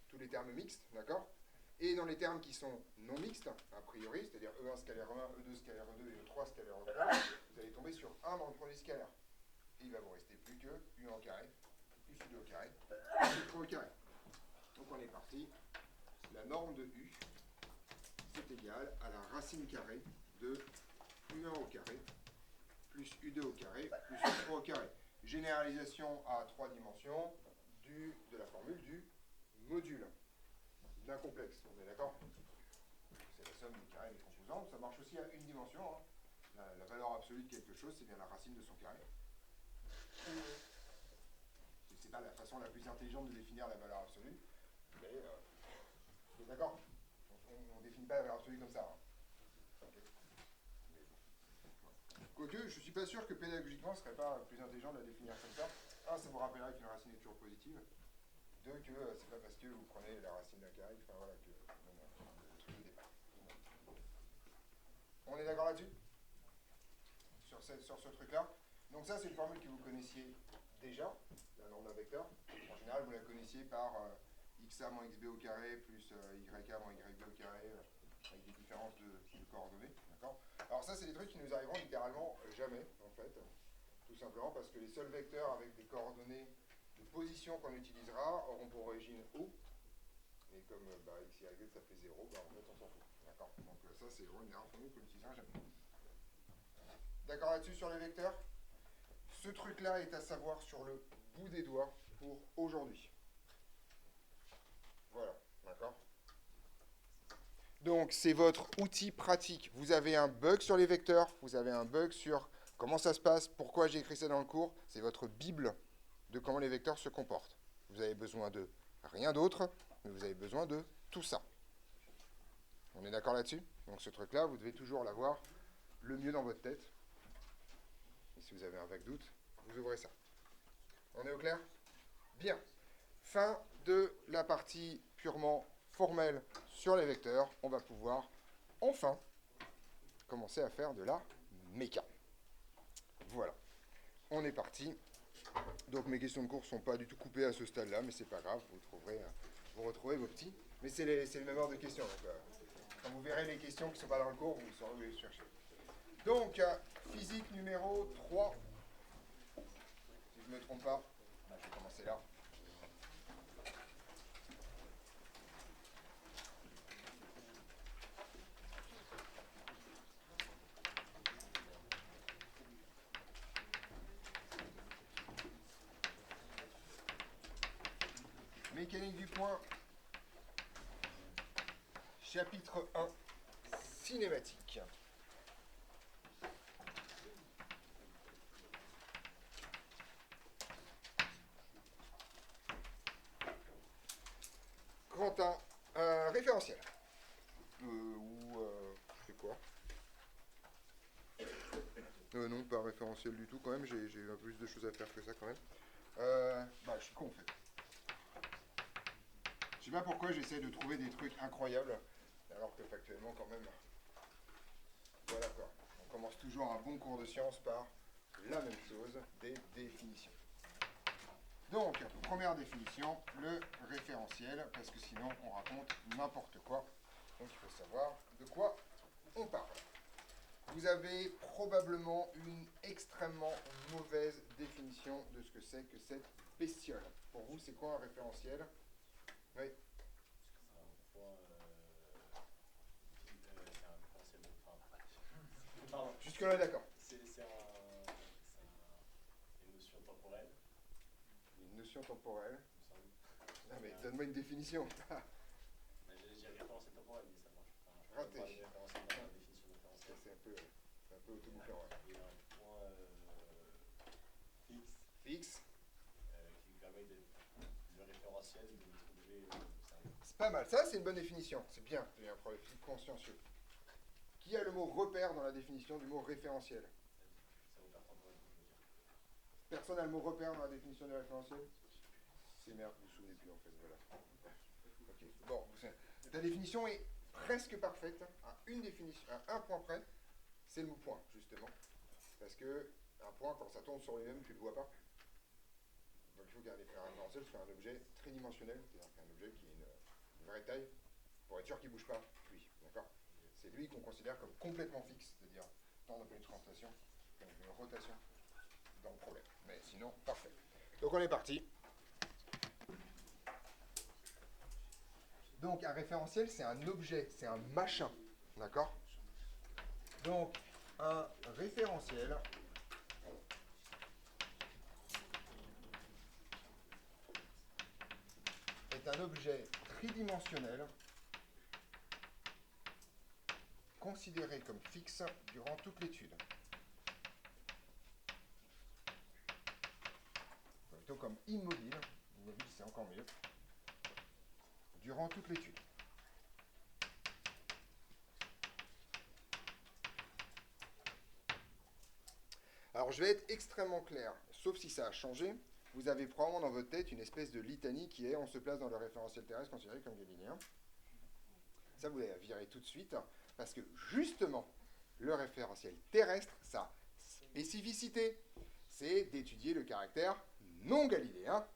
Tous les termes mixtes, d'accord? Et dans les termes qui sont non mixtes, a priori, c'est-à-dire E1 scalaire 1, E2 scalaire 2 et E3 scalaire 3, vous allez tomber sur 1 dans le produit scalaire. Et il va vous rester plus que U au carré, plus U2 au carré, plus U3 au carré. Donc on est parti. La norme de U, c'est égal à la racine carrée de U1 au carré, plus U2 au carré, plus U3 au carré. Généralisation à 3 dimensions de la formule du module d'un complexe. On est d'accord? C'est la somme des carrés des composantes. Ça marche aussi à une dimension. Hein. La valeur absolue de quelque chose, c'est bien la racine de son carré. C'est pas la façon la plus intelligente de définir la valeur absolue, mais on est d'accord? On ne définit pas la valeur absolue comme ça. Hein. Okay. Quoique, je ne suis pas sûr que pédagogiquement, ce ne serait pas plus intelligent de la définir comme ça. Un, ça vous rappellera qu'une racine est toujours positive. Deux, que c'est pas parce que vous prenez la racine d'un carré, enfin voilà, que le truc de départ. On est d'accord là-dessus? Sur ce truc-là. Donc ça, c'est une formule que vous connaissiez déjà, la norme d'un vecteur. En général, vous la connaissiez par xa moins xb au carré plus yk moins yb au carré, avec des différences de coordonnées. D'accord. Alors ça, c'est des trucs qui nous arriveront littéralement jamais, en fait. Tout simplement parce que les seuls vecteurs avec des coordonnées de position qu'on utilisera auront pour origine O. Et comme x, y, ça fait 0, en fait, on s'en fout. D'accord. Donc ça, c'est vraiment une erreur formule qu'on n'utilisera jamais. D'accord là-dessus sur les vecteurs? Ce truc-là est à savoir sur le bout des doigts pour aujourd'hui. Voilà, d'accord? Donc, c'est votre outil pratique. Vous avez un bug sur les vecteurs, vous avez un bug sur comment ça se passe, pourquoi j'ai écrit ça dans le cours. C'est votre bible de comment les vecteurs se comportent. Vous avez besoin de rien d'autre, mais vous avez besoin de tout ça. On est d'accord là-dessus? Donc, ce truc-là, vous devez toujours l'avoir le mieux dans votre tête. Et si vous avez un vague doute, vous ouvrez ça. On est au clair? Bien. Fin de la partie purement formelle sur les vecteurs. On va pouvoir enfin commencer à faire de la méca. Voilà. On est parti. Donc mes questions de cours ne sont pas du tout coupées à ce stade-là, mais c'est pas grave. Vous retrouvez vos petits. Mais c'est le même ordre de questions. Donc, quand vous verrez les questions qui ne sont pas dans le cours, vous saurez où les chercher. Donc, physique numéro 3. Si je ne me trompe pas, je vais commencer là. Mécanique du point, chapitre 1, cinématique. Grand 1, référentiel. C'est quoi? Non, pas référentiel du tout quand même, j'ai un peu plus de choses à faire que ça quand même. Je suis con en fait. Je sais pas pourquoi j'essaie de trouver des trucs incroyables, alors que factuellement quand même. Voilà quoi. On commence toujours un bon cours de sciences par la même chose, des définitions. Donc, première définition, le référentiel, parce que sinon on raconte n'importe quoi. Donc il faut savoir de quoi on parle. Vous avez probablement une extrêmement mauvaise définition de ce que c'est que cette bestiole. Pour vous, c'est quoi un référentiel? Oui. Jusque-là, d'accord. C'est une notion temporelle. Une notion temporelle. Il me semble. Non mais donne-moi une définition. J'allais dire référentiel temporel, mais ça marche pas. Raté. Je parle de référentiel dans la définition de référentiel. C'est un peu autobouclant. Ouais. Il y a un point fixe Fixe. qui permet le référentiel de trouver ça. C'est pas mal. Ça, c'est une bonne définition. C'est bien. C'est un problème consciencieux. Qui a le mot repère dans la définition du mot référentiel? Ça vaut pas temporel, je veux dire. Personne n'a le mot repère dans la définition du référentiel? C'est merde, vous vous souvenez plus en fait. Voilà. Ok. Bon, ta définition est presque parfaite. À une définition, à un point près, c'est le mot point, justement. Parce que un point, quand ça tourne sur lui-même, tu ne le vois pas. Donc il faut qu'un référentiel soit un objet tridimensionnel, c'est-à-dire qu'un objet qui ait une vraie taille, pour être sûr qu'il ne bouge pas, lui, d'accord? C'est lui qu'on considère comme complètement fixe, c'est-à-dire tant de pénétration comme une rotation dans le problème. Mais sinon, parfait. Donc on est parti. Donc un référentiel, c'est un objet, c'est un machin, d'accord? Donc un référentiel est un objet tridimensionnel considéré comme fixe durant toute l'étude. Plutôt comme immobile, immobile c'est encore mieux, durant toute l'étude. Alors je vais être extrêmement clair, sauf si ça a changé. Vous avez probablement dans votre tête une espèce de litanie qui est on se place dans le référentiel terrestre considéré comme galiléen. Ça vous l'avez viré tout de suite, parce que justement, le référentiel terrestre, sa spécificité, c'est d'étudier le caractère non galiléen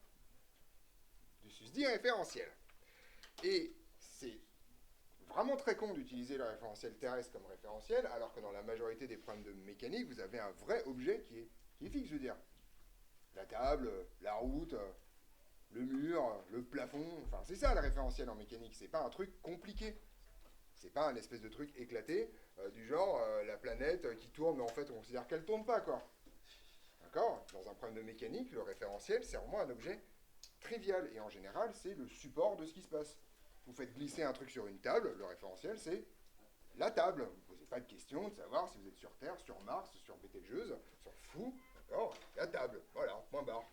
du susdit référentiel. Et c'est vraiment très con d'utiliser le référentiel terrestre comme référentiel, alors que dans la majorité des problèmes de mécanique, vous avez un vrai objet qui est fixe, je veux dire. La table, la route, le mur, le plafond, enfin c'est ça le référentiel en mécanique, c'est pas un truc compliqué. C'est pas un espèce de truc éclaté, du genre la planète qui tourne, mais en fait on considère qu'elle tourne pas, quoi. D'accord? Dans un problème de mécanique, le référentiel, c'est vraiment un objet trivial, et en général, c'est le support de ce qui se passe. Vous faites glisser un truc sur une table, le référentiel, c'est la table. Vous ne posez pas de question de savoir si vous êtes sur Terre, sur Mars, sur Bételgeuse, on s'en fout, d'accord? La table, voilà, point barre.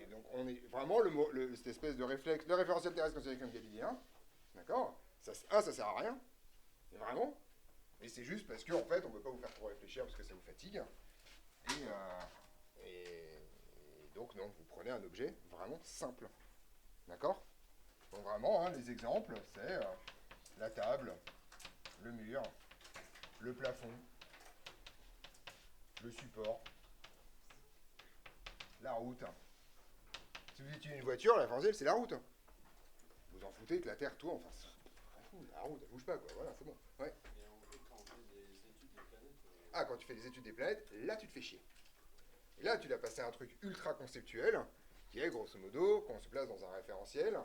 Donc on est vraiment cette espèce de réflexe, le référentiel terrestre considéré comme galiléen, d'accord? Ça sert à rien, mais vraiment. Et c'est juste parce qu'en fait, on ne peut pas vous faire trop réfléchir parce que ça vous fatigue. Et donc, non, vous prenez un objet vraiment simple. D'accord? Donc vraiment, hein, les exemples, c'est la table, le mur, le plafond, le support, la route. Si vous utilisez une voiture, la référentiel, c'est la route. Vous en foutez que la Terre tourne, enfin, la route, elle bouge pas, quoi. Voilà, c'est bon. Ouais. Et en fait, quand on fait des études des planètes, Ah, quand tu fais des études des planètes, là, tu te fais chier. Et là, tu l'as passé à un truc ultra conceptuel, qui est, grosso modo, quand on se place dans un référentiel,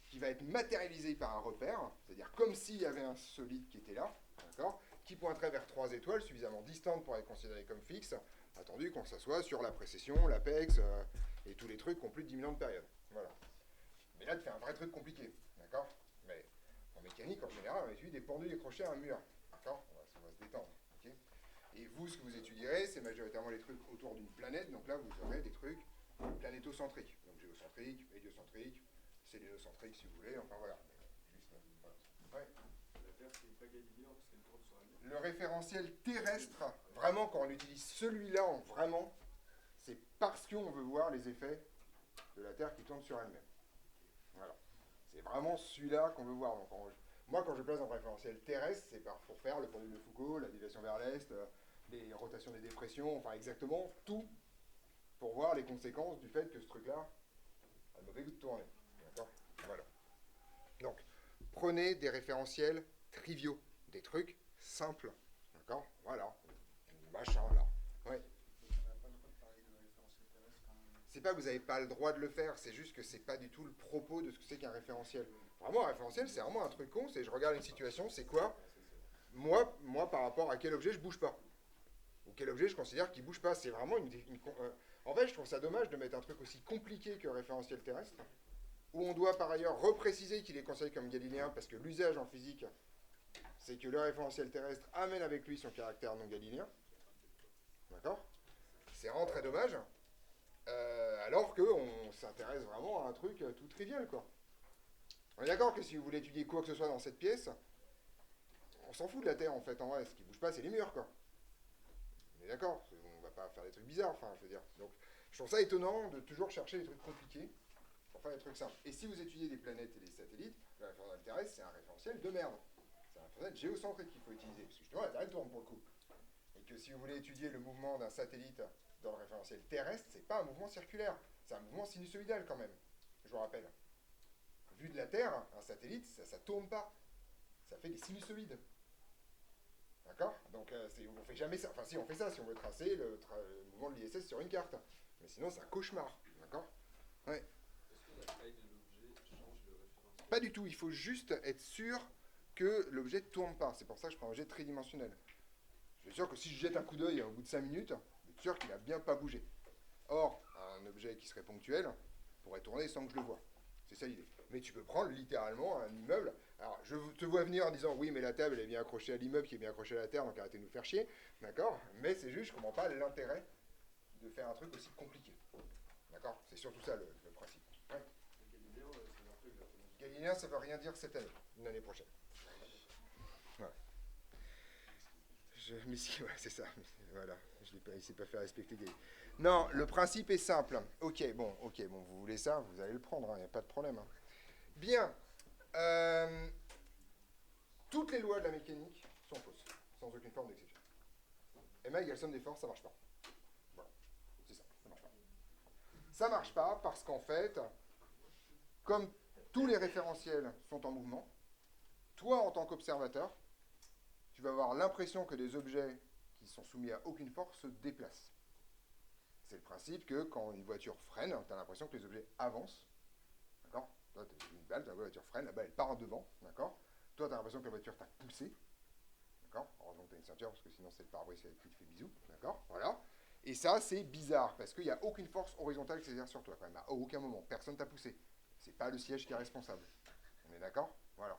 qui va être matérialisé par un repère, c'est-à-dire comme s'il y avait un solide qui était là, d'accord, qui pointerait vers 3 étoiles suffisamment distantes pour être considérées comme fixes, attendu qu'on s'assoit sur la précession, l'apex, et tous les trucs qui ont plus de 10 000 ans de période. Voilà. Mais là, tu fais un vrai truc compliqué, d'accord? Mais en mécanique, en général, on étudie des pendules accrochées à un mur, d'accord? On va se détendre, ok? Et vous, ce que vous étudierez, c'est majoritairement les trucs autour d'une planète, donc là, vous aurez des trucs planétocentriques, donc géocentriques, héliocentriques, sélénocentriques, si vous voulez, enfin voilà. Juste, voilà. Ouais. La Terre, c'est pas galiléen parce qu'elle tourne sur elle-même. Le référentiel terrestre, vraiment, quand on utilise celui-là en vraiment, c'est parce qu'on veut voir les effets de la Terre qui tourne sur elle-même. Voilà. C'est vraiment celui-là qu'on veut voir. Donc, moi, quand je place un référentiel terrestre, c'est pour faire le pendule de Foucault, la déviation vers l'Est, les rotations des dépressions, enfin exactement tout, pour voir les conséquences du fait que ce truc-là a le mauvais goût de tourner. D'accord? Voilà. Donc, prenez des référentiels triviaux, des trucs simples. D'accord? Voilà. Machin, là. Ouais. On n'a pas le droit de parler de référentiel terrestre quand même. C'est pas que vous n'avez pas le droit de le faire, c'est juste que c'est pas du tout le propos de ce que c'est qu'un référentiel. Vraiment, un référentiel, c'est vraiment un truc con, c'est je regarde une situation, c'est quoi? Moi, par rapport à quel objet je bouge pas. Ou quel objet je considère qu'il bouge pas. C'est vraiment en fait, je trouve ça dommage de mettre un truc aussi compliqué que le référentiel terrestre, où on doit par ailleurs repréciser qu'il est considéré comme galiléen, parce que l'usage en physique, c'est que le référentiel terrestre amène avec lui son caractère non galiléen. D'accord? C'est vraiment très dommage. Alors qu'on s'intéresse vraiment à un truc tout trivial, quoi. On est d'accord que si vous voulez étudier quoi que ce soit dans cette pièce, on s'en fout de la Terre, en fait, en vrai. Ce qui bouge pas, c'est les murs, quoi. On est d'accord? On va pas faire des trucs bizarres, enfin, je veux dire. Donc, je trouve ça étonnant de toujours chercher des trucs compliqués pour faire des trucs simples. Et si vous étudiez des planètes et des satellites, le référentiel terrestre, c'est un référentiel de merde. C'est un référentiel géocentrique qu'il faut utiliser, parce que justement, la Terre, elle tourne pour le coup. Et que si vous voulez étudier le mouvement d'un satellite dans le référentiel terrestre, c'est pas un mouvement circulaire, c'est un mouvement sinusoïdal quand même, je vous rappelle. Vu de la Terre, un satellite, ça tourne pas. fait des sinusoïdes. D'accord? Donc on fait jamais ça. Enfin si, on fait ça si on veut tracer le mouvement de l'ISS sur une carte. Mais sinon c'est un cauchemar. D'accord? Ouais. Est-ce que la taille de l'objet change le référentiel? Pas du tout, il faut juste être sûr que l'objet ne tourne pas. C'est pour ça que je prends un objet tridimensionnel. Je suis sûr que si je jette un coup d'œil au bout de 5 minutes, je suis sûr qu'il n'a bien pas bougé. Or, un objet qui serait ponctuel pourrait tourner sans que je le voie. C'est ça l'idée. Mais tu peux prendre littéralement un immeuble. Alors, je te vois venir en disant oui, mais la table elle est bien accrochée à l'immeuble qui est bien accroché à la terre, donc arrêtez de nous faire chier. D'accord? Mais c'est juste, je ne comprends pas l'intérêt de faire un truc aussi compliqué. D'accord? C'est surtout ça le principe. Ouais. Le Galileo, ça marche exactement. Galiléen, ça ne veut rien dire cette année, une année prochaine. Voilà. Mais si, ouais, c'est ça. Voilà, il ne s'est pas fait respecter Galilée. Non, le principe est simple. Ok, bon, vous voulez ça, vous allez le prendre, il n'y a pas de problème. Hein. Bien. Toutes les lois de la mécanique sont fausses, sans aucune forme d'exception. MA égale somme des forces, ça ne marche pas. Voilà, c'est ça, ça ne marche pas. Ça ne marche pas parce qu'en fait, comme tous les référentiels sont en mouvement, toi, en tant qu'observateur, tu vas avoir l'impression que des objets qui sont soumis à aucune force se déplacent. C'est le principe que quand une voiture freine, tu as l'impression que les objets avancent. D'accord? Toi, tu as une balle, la voiture freine, la balle elle part devant. D'accord? Toi, tu as l'impression que la voiture t'a poussé. D'accord? Heureusement que tu as une ceinture, parce que sinon c'est le pare-brise qui te fait bisous. D'accord? Voilà. Et ça, c'est bizarre, parce qu'il n'y a aucune force horizontale qui s'exerce sur toi, quand même. À aucun moment. Personne t'a poussé. C'est pas le siège qui est responsable. On est d'accord? Voilà.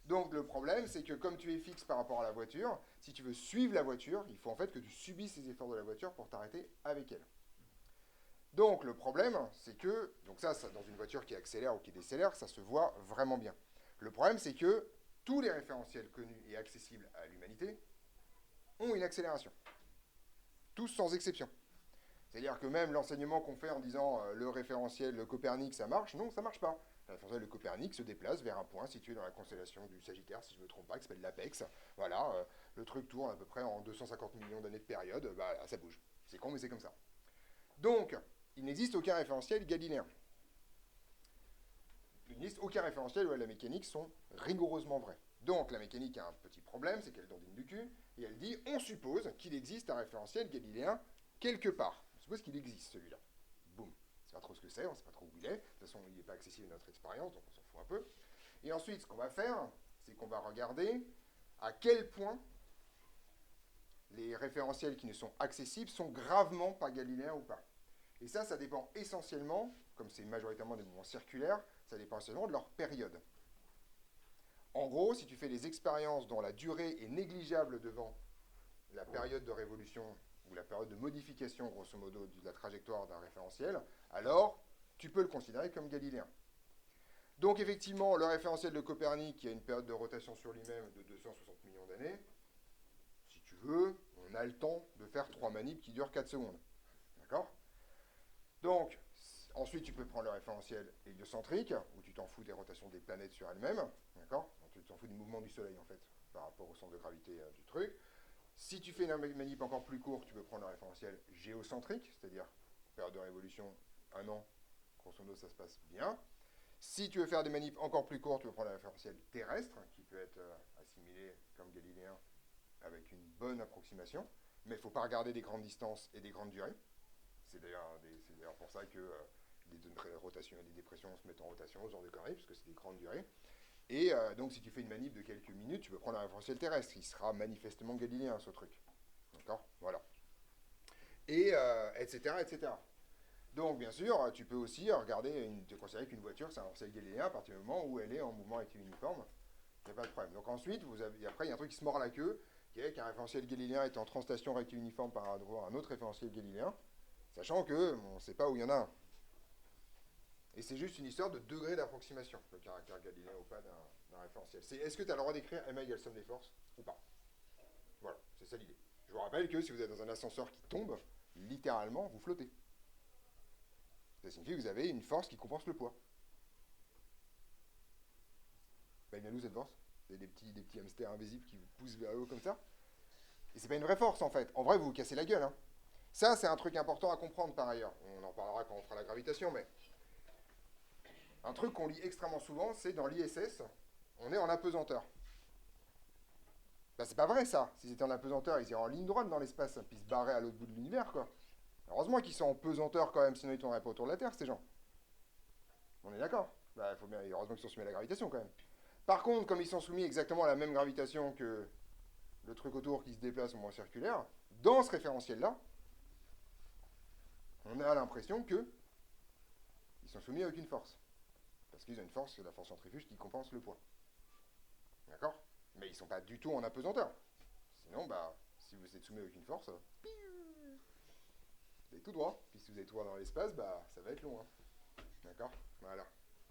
Donc le problème, c'est que comme tu es fixe par rapport à la voiture, si tu veux suivre la voiture, il faut en fait que tu subisses les efforts de la voiture pour t'arrêter avec elle. Donc le problème, c'est que, donc ça, dans une voiture qui accélère ou qui décélère, ça se voit vraiment bien. Le problème, c'est que tous les référentiels connus et accessibles à l'humanité ont une accélération. Tous sans exception. C'est-à-dire que même l'enseignement qu'on fait en disant le référentiel le Copernic, ça marche, non, ça ne marche pas. Le référentiel de Copernic se déplace vers un point situé dans la constellation du Sagittaire, si je ne me trompe pas, qui s'appelle l'Apex. Voilà, le truc tourne à peu près en 250 millions d'années de période, bah, ça bouge. C'est con, mais c'est comme ça. Donc, il n'existe aucun référentiel galiléen. Il n'existe aucun référentiel où la mécanique sont rigoureusement vrais. Donc, la mécanique a un petit problème, c'est qu'elle dandine du cul, et elle dit, on suppose qu'il existe un référentiel galiléen quelque part. On suppose qu'il existe, celui-là. Boum. On ne sait pas trop ce que c'est, on ne sait pas trop où il est. De toute façon, il n'est pas accessible à notre expérience, donc on s'en fout un peu. Et ensuite, ce qu'on va faire, c'est qu'on va regarder à quel point les référentiels qui ne sont accessibles sont gravement pas galiléens ou pas. Et ça dépend essentiellement, comme c'est majoritairement des mouvements circulaires, ça dépend essentiellement de leur période. En gros, si tu fais des expériences dont la durée est négligeable devant la période de révolution ou la période de modification, grosso modo, de la trajectoire d'un référentiel, alors tu peux le considérer comme galiléen. Donc effectivement, le référentiel de Copernic, qui a une période de rotation sur lui-même de 260 millions d'années, si tu veux, on a le temps de faire 3 manips qui durent 4 secondes. D'accord? Donc, ensuite, tu peux prendre le référentiel héliocentrique, où tu t'en fous des rotations des planètes sur elles-mêmes. D'accord? Tu t'en fous du mouvement du Soleil, en fait, par rapport au centre de gravité du truc. Si tu fais une manip encore plus courte, tu peux prendre le référentiel géocentrique, c'est-à-dire période de révolution, 1 an, grosso modo, ça se passe bien. Si tu veux faire des manips encore plus courtes, tu peux prendre le référentiel terrestre, qui peut être assimilé comme galiléen avec une bonne approximation. Mais il ne faut pas regarder des grandes distances et des grandes durées. C'est d'ailleurs pour ça que les rotations et les dépressions se mettent en rotation, ce genre de conneries, parce que c'est des grandes durées. Et donc, si tu fais une manip de quelques minutes, tu peux prendre un référentiel terrestre. Il sera manifestement galiléen, ce truc. D'accord? Voilà. Et etc., etc. Donc, bien sûr, tu peux aussi considérer qu'une voiture, c'est un référentiel galiléen à partir du moment où elle est en mouvement équiuniforme. Il n'y a pas de problème. Donc ensuite, après, il y a un truc qui se mord la queue, qui est qu'un référentiel galiléen est en translation rectilinéiforme par rapport à un autre référentiel galiléen, sachant qu'on ne sait pas où il y en a un. Et c'est juste une histoire de degré d'approximation, le caractère galiléen ou pas d'un référentiel. Est-ce que tu as le droit d'écrire MA égale somme des forces ou pas? Voilà, c'est ça l'idée. Je vous rappelle que si vous êtes dans un ascenseur qui tombe, littéralement, vous flottez. Ça signifie que vous avez une force qui compense le poids. Ben, bien où cette force? C'est des petits hamsters invisibles qui vous poussent vers le haut comme ça. Et c'est pas une vraie force en fait. En vrai, vous vous cassez la gueule. Hein. Ça, c'est un truc important à comprendre par ailleurs. On en parlera quand on fera la gravitation, mais un truc qu'on lit extrêmement souvent, c'est dans l'ISS, on est en apesanteur. Bah, c'est pas vrai ça. S'ils étaient en apesanteur, ils iraient en ligne droite dans l'espace, puis se barrer à l'autre bout de l'univers, quoi. Heureusement qu'ils sont en pesanteur quand même, sinon ils tourneraient pas autour de la Terre, ces gens. On est d'accord? Bah, faut bien, heureusement qu'ils sont soumis à la gravitation quand même. Par contre, comme ils sont soumis exactement à la même gravitation que le truc autour qui se déplace au moins circulaire, dans ce référentiel-là, on a l'impression que ils sont soumis à aucune force. Parce qu'ils ont une force, c'est la force centrifuge qui compense le poids. D'accord? Mais ils ne sont pas du tout en apesanteur. Sinon, bah, si vous êtes soumis à aucune force, vous allez tout droit. Puis si vous êtes tout droit dans l'espace, bah, ça va être long. Hein. D'accord? Voilà.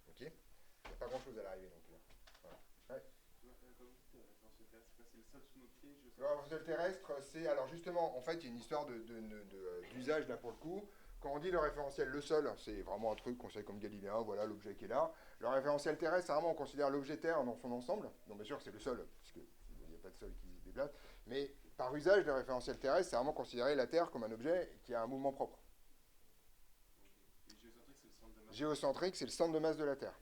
Ok? Il n'y a pas grand-chose à l'arrivée non plus. Hein. Voilà. Ouais. Comme vous dites, référentiel terrestre, c'est quoi? C'est le sol sous nos pieds, Le référentiel terrestre, c'est... Alors justement, en fait, il y a une histoire d'usage là pour le coup. Quand on dit le référentiel, le sol, c'est vraiment un truc qu'on sait comme galiléen, voilà l'objet qui est là. Le référentiel terrestre, c'est vraiment, on considère l'objet Terre dans son ensemble. Donc bien sûr, c'est le sol, puisqu'il n'y a pas de sol qui se déplace. Mais par usage, le référentiel terrestre, c'est vraiment considérer la Terre comme un objet qui a un mouvement propre. Et géocentrique, c'est le centre de masse. Géocentrique, c'est le centre de masse de la Terre.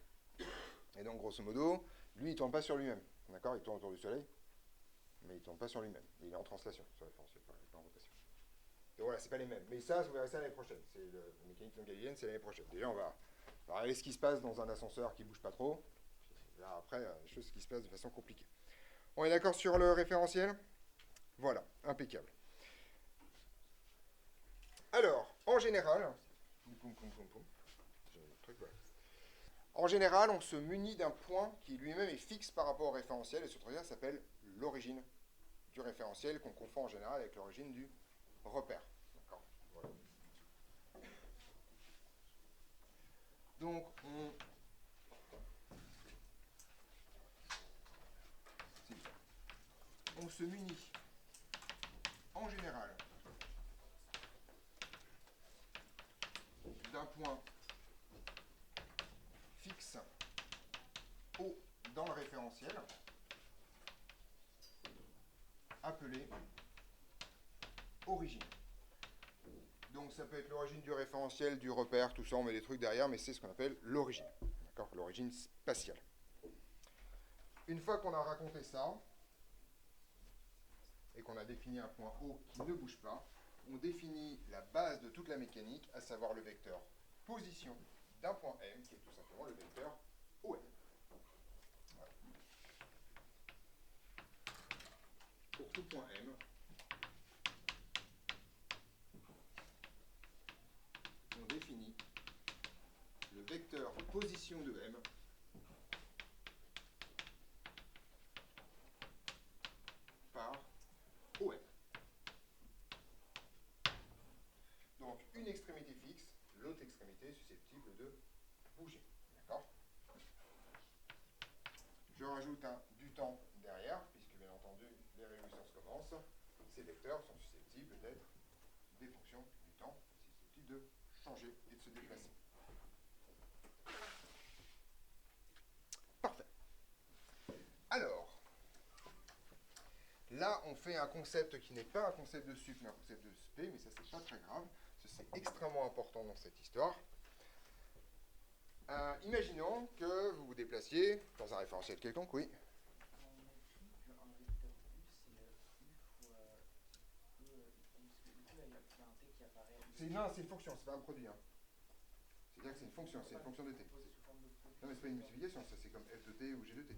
Et donc, grosso modo, lui, il ne tourne pas sur lui-même. D'accord? Il tourne autour du Soleil, mais il ne tourne pas sur lui-même. Il est en translation, ce référentiel, il n'est pas en rotation. Donc voilà, c'est pas les mêmes. Mais ça, vous verrez ça l'année prochaine. C'est la mécanique non galiléenne, c'est l'année prochaine. Déjà, on va regarder ce qui se passe dans un ascenseur qui ne bouge pas trop. Là, après, des choses qui se passent de façon compliquée. On est d'accord sur le référentiel? Voilà, impeccable. Alors, en général, en général, on se munit d'un point qui lui-même est fixe par rapport au référentiel, et ce truc-là s'appelle l'origine du référentiel, qu'on confond en général avec l'origine du repère. D'accord. Voilà. Donc, on se munit en général d'un point fixe O dans le référentiel, appelé origine. Donc ça peut être l'origine du référentiel, du repère, tout ça, on met des trucs derrière, mais c'est ce qu'on appelle l'origine. D'accord? L'origine spatiale. Une fois qu'on a raconté ça, et qu'on a défini un point O qui ne bouge pas, on définit la base de toute la mécanique, à savoir le vecteur position d'un point M, qui est tout simplement le vecteur OM. Voilà. Pour tout point M, on définit le vecteur position de M par OM. Donc une extrémité fixe, l'autre extrémité susceptible de bouger. D'accord? Je rajoute un du temps derrière, puisque bien entendu les révolutions commencent. Ces vecteurs sont susceptibles d'être des fonctions du temps, susceptibles de changer et de se déplacer. Parfait. Alors, là on fait un concept qui n'est pas un concept de sup, mais un concept de spé, mais ça c'est pas très grave. C'est extrêmement important dans cette histoire. Imaginons que vous vous déplaciez dans un référentiel quelconque, oui. On a dit qu'un vecteur U, c'est U fois E, parce que du coup, là, il y a un T qui apparaît. Non, c'est une fonction, c'est pas un produit. Hein. C'est-à-dire que c'est une fonction de T. Posé sous forme de produit. Non, mais c'est pas une multiplication, ça c'est comme f de T ou g de T.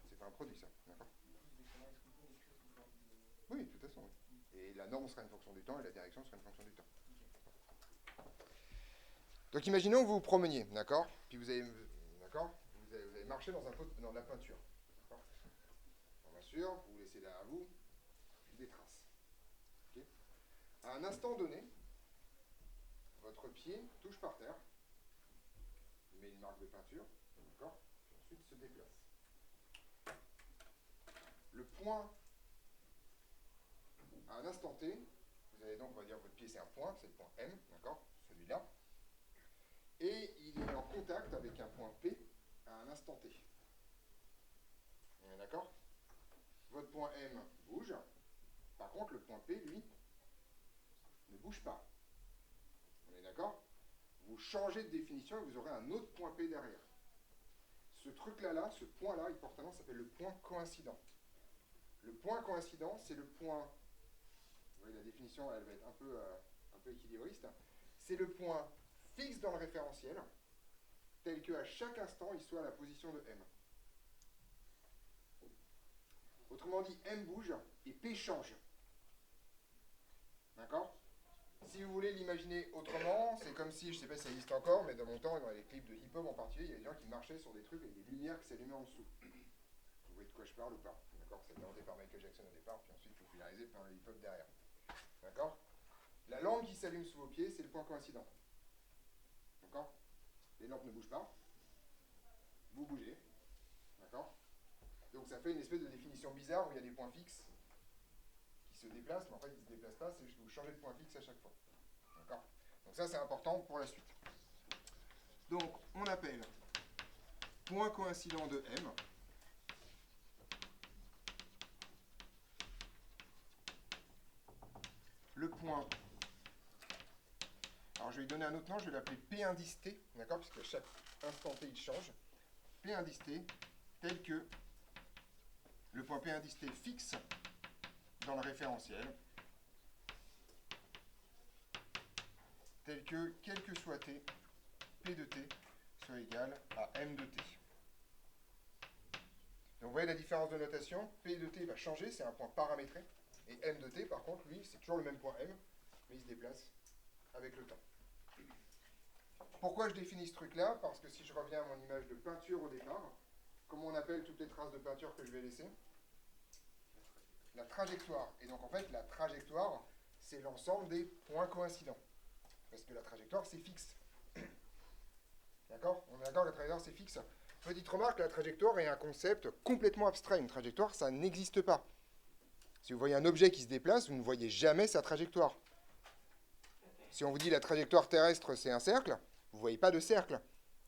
C'est pas un produit, ça. D'accord? Du coup, ce vecteur-là, est-ce qu'on peut l'écrire sous forme de... Oui, de toute façon, oui. Et la norme sera une fonction du temps et la direction sera une fonction du temps. Donc imaginons que vous vous promeniez, d'accord? Puis vous avez, d'accord? Vous avez marché dans de la peinture. D'accord? Dans la peinture, vous laissez derrière vous des traces. Okay? À un instant donné, votre pied touche par terre, il met une marque de peinture, d'accord? Puis ensuite se déplace. Le point, à un instant T, vous avez donc, on va dire, votre pied c'est un point, c'est le point M, d'accord? Celui-là. Et il est en contact avec un point P à un instant T. On est d'accord? Votre point M bouge. Par contre, le point P, lui, ne bouge pas. On est d'accord? Vous changez de définition et vous aurez un autre point P derrière. Ce truc-là, ce point-là, il porte un nom, ça s'appelle le point coïncident. Le point coïncident, c'est le point, vous voyez la définition, elle va être un peu équilibriste, c'est le point fixe dans le référentiel, tel qu'à chaque instant, il soit à la position de M. Autrement dit, M bouge et P change. D'accord? Si vous voulez l'imaginer autrement, c'est comme si, je ne sais pas si ça existe encore, mais dans mon temps, dans les clips de hip-hop en particulier, il y avait des gens qui marchaient sur des trucs avec des lumières qui s'allumaient en dessous. Vous voyez de quoi je parle ou pas? D'accord? C'est inventé par Michael Jackson au départ, puis ensuite popularisé par le hip-hop derrière. D'accord? La lampe qui s'allume sous vos pieds, c'est le point coïncident. D'accord? Les lampes ne bougent pas. Vous bougez. D'accord? Donc ça fait une espèce de définition bizarre où il y a des points fixes qui se déplacent, mais en fait ils ne se déplacent pas, c'est juste que vous changez de point fixe à chaque fois. D'accord? Donc ça c'est important pour la suite. Donc on appelle point coïncident de M le point. Alors je vais lui donner un autre nom, je vais l'appeler P indice T, d'accord, puisque à chaque instant T il change. P indice T tel que le point P indice T fixe dans le référentiel, tel que, quel que soit T, P de T soit égal à M de T. Donc vous voyez la différence de notation, P de T va changer, c'est un point paramétré, et M de T par contre, lui, c'est toujours le même point M, mais il se déplace avec le temps. Pourquoi je définis ce truc-là? Parce que si je reviens à mon image de peinture au départ, comment on appelle toutes les traces de peinture que je vais laisser? La trajectoire. Et donc en fait, la trajectoire, c'est l'ensemble des points coïncidents. Parce que la trajectoire, c'est fixe. D'accord? On est d'accord que la trajectoire, c'est fixe. Petite remarque, la trajectoire est un concept complètement abstrait. Une trajectoire, ça n'existe pas. Si vous voyez un objet qui se déplace, vous ne voyez jamais sa trajectoire. Si on vous dit la trajectoire terrestre, c'est un cercle, vous ne voyez pas de cercle.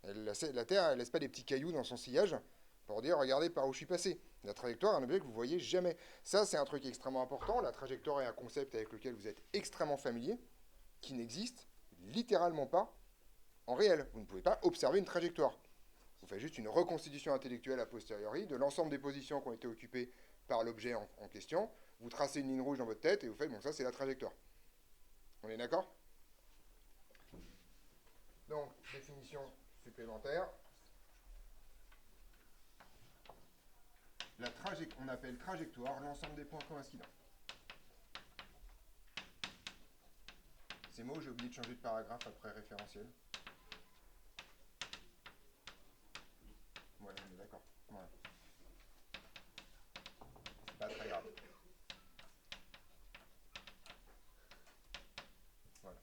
La Terre, elle ne laisse pas des petits cailloux dans son sillage pour dire, regardez par où je suis passé. La trajectoire est un objet que vous ne voyez jamais. Ça, c'est un truc extrêmement important. La trajectoire est un concept avec lequel vous êtes extrêmement familier, qui n'existe littéralement pas en réel. Vous ne pouvez pas observer une trajectoire. Vous faites juste une reconstitution intellectuelle a posteriori de l'ensemble des positions qui ont été occupées par l'objet en question. Vous tracez une ligne rouge dans votre tête et vous faites, bon, ça, c'est la trajectoire. On est d'accord? Donc, définition supplémentaire. On appelle trajectoire l'ensemble des points coïncidents. Ces mots, j'ai oublié de changer de paragraphe après référentiel. Voilà, on est d'accord. Voilà. C'est pas très grave. Voilà.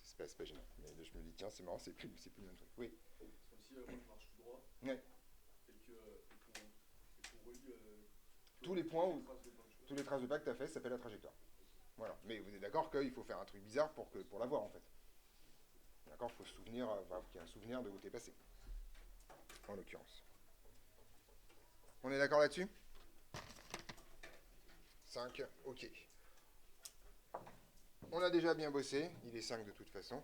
C'est pas gênant. Mais là, je me dis, tiens, c'est marrant, c'est plus le même truc. Oui. Comme si moi je marche tout droit Ouais. et qu'on relie Tous les points où. traces de peinture. Tous les traces de pas que tu as fait, ça s'appelle la trajectoire. Voilà. Mais vous êtes d'accord qu'il faut faire un truc bizarre pour l'avoir en fait. D'accord? Il faut se souvenir, qu'il y ait un souvenir de où tu es passé. En l'occurrence. On est d'accord là-dessus? 5, ok. On a déjà bien bossé, il est 5 de toute façon.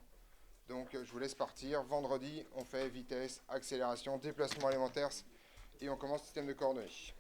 Donc je vous laisse partir. Vendredi, on fait vitesse, accélération, déplacement élémentaire et on commence système de coordonnées.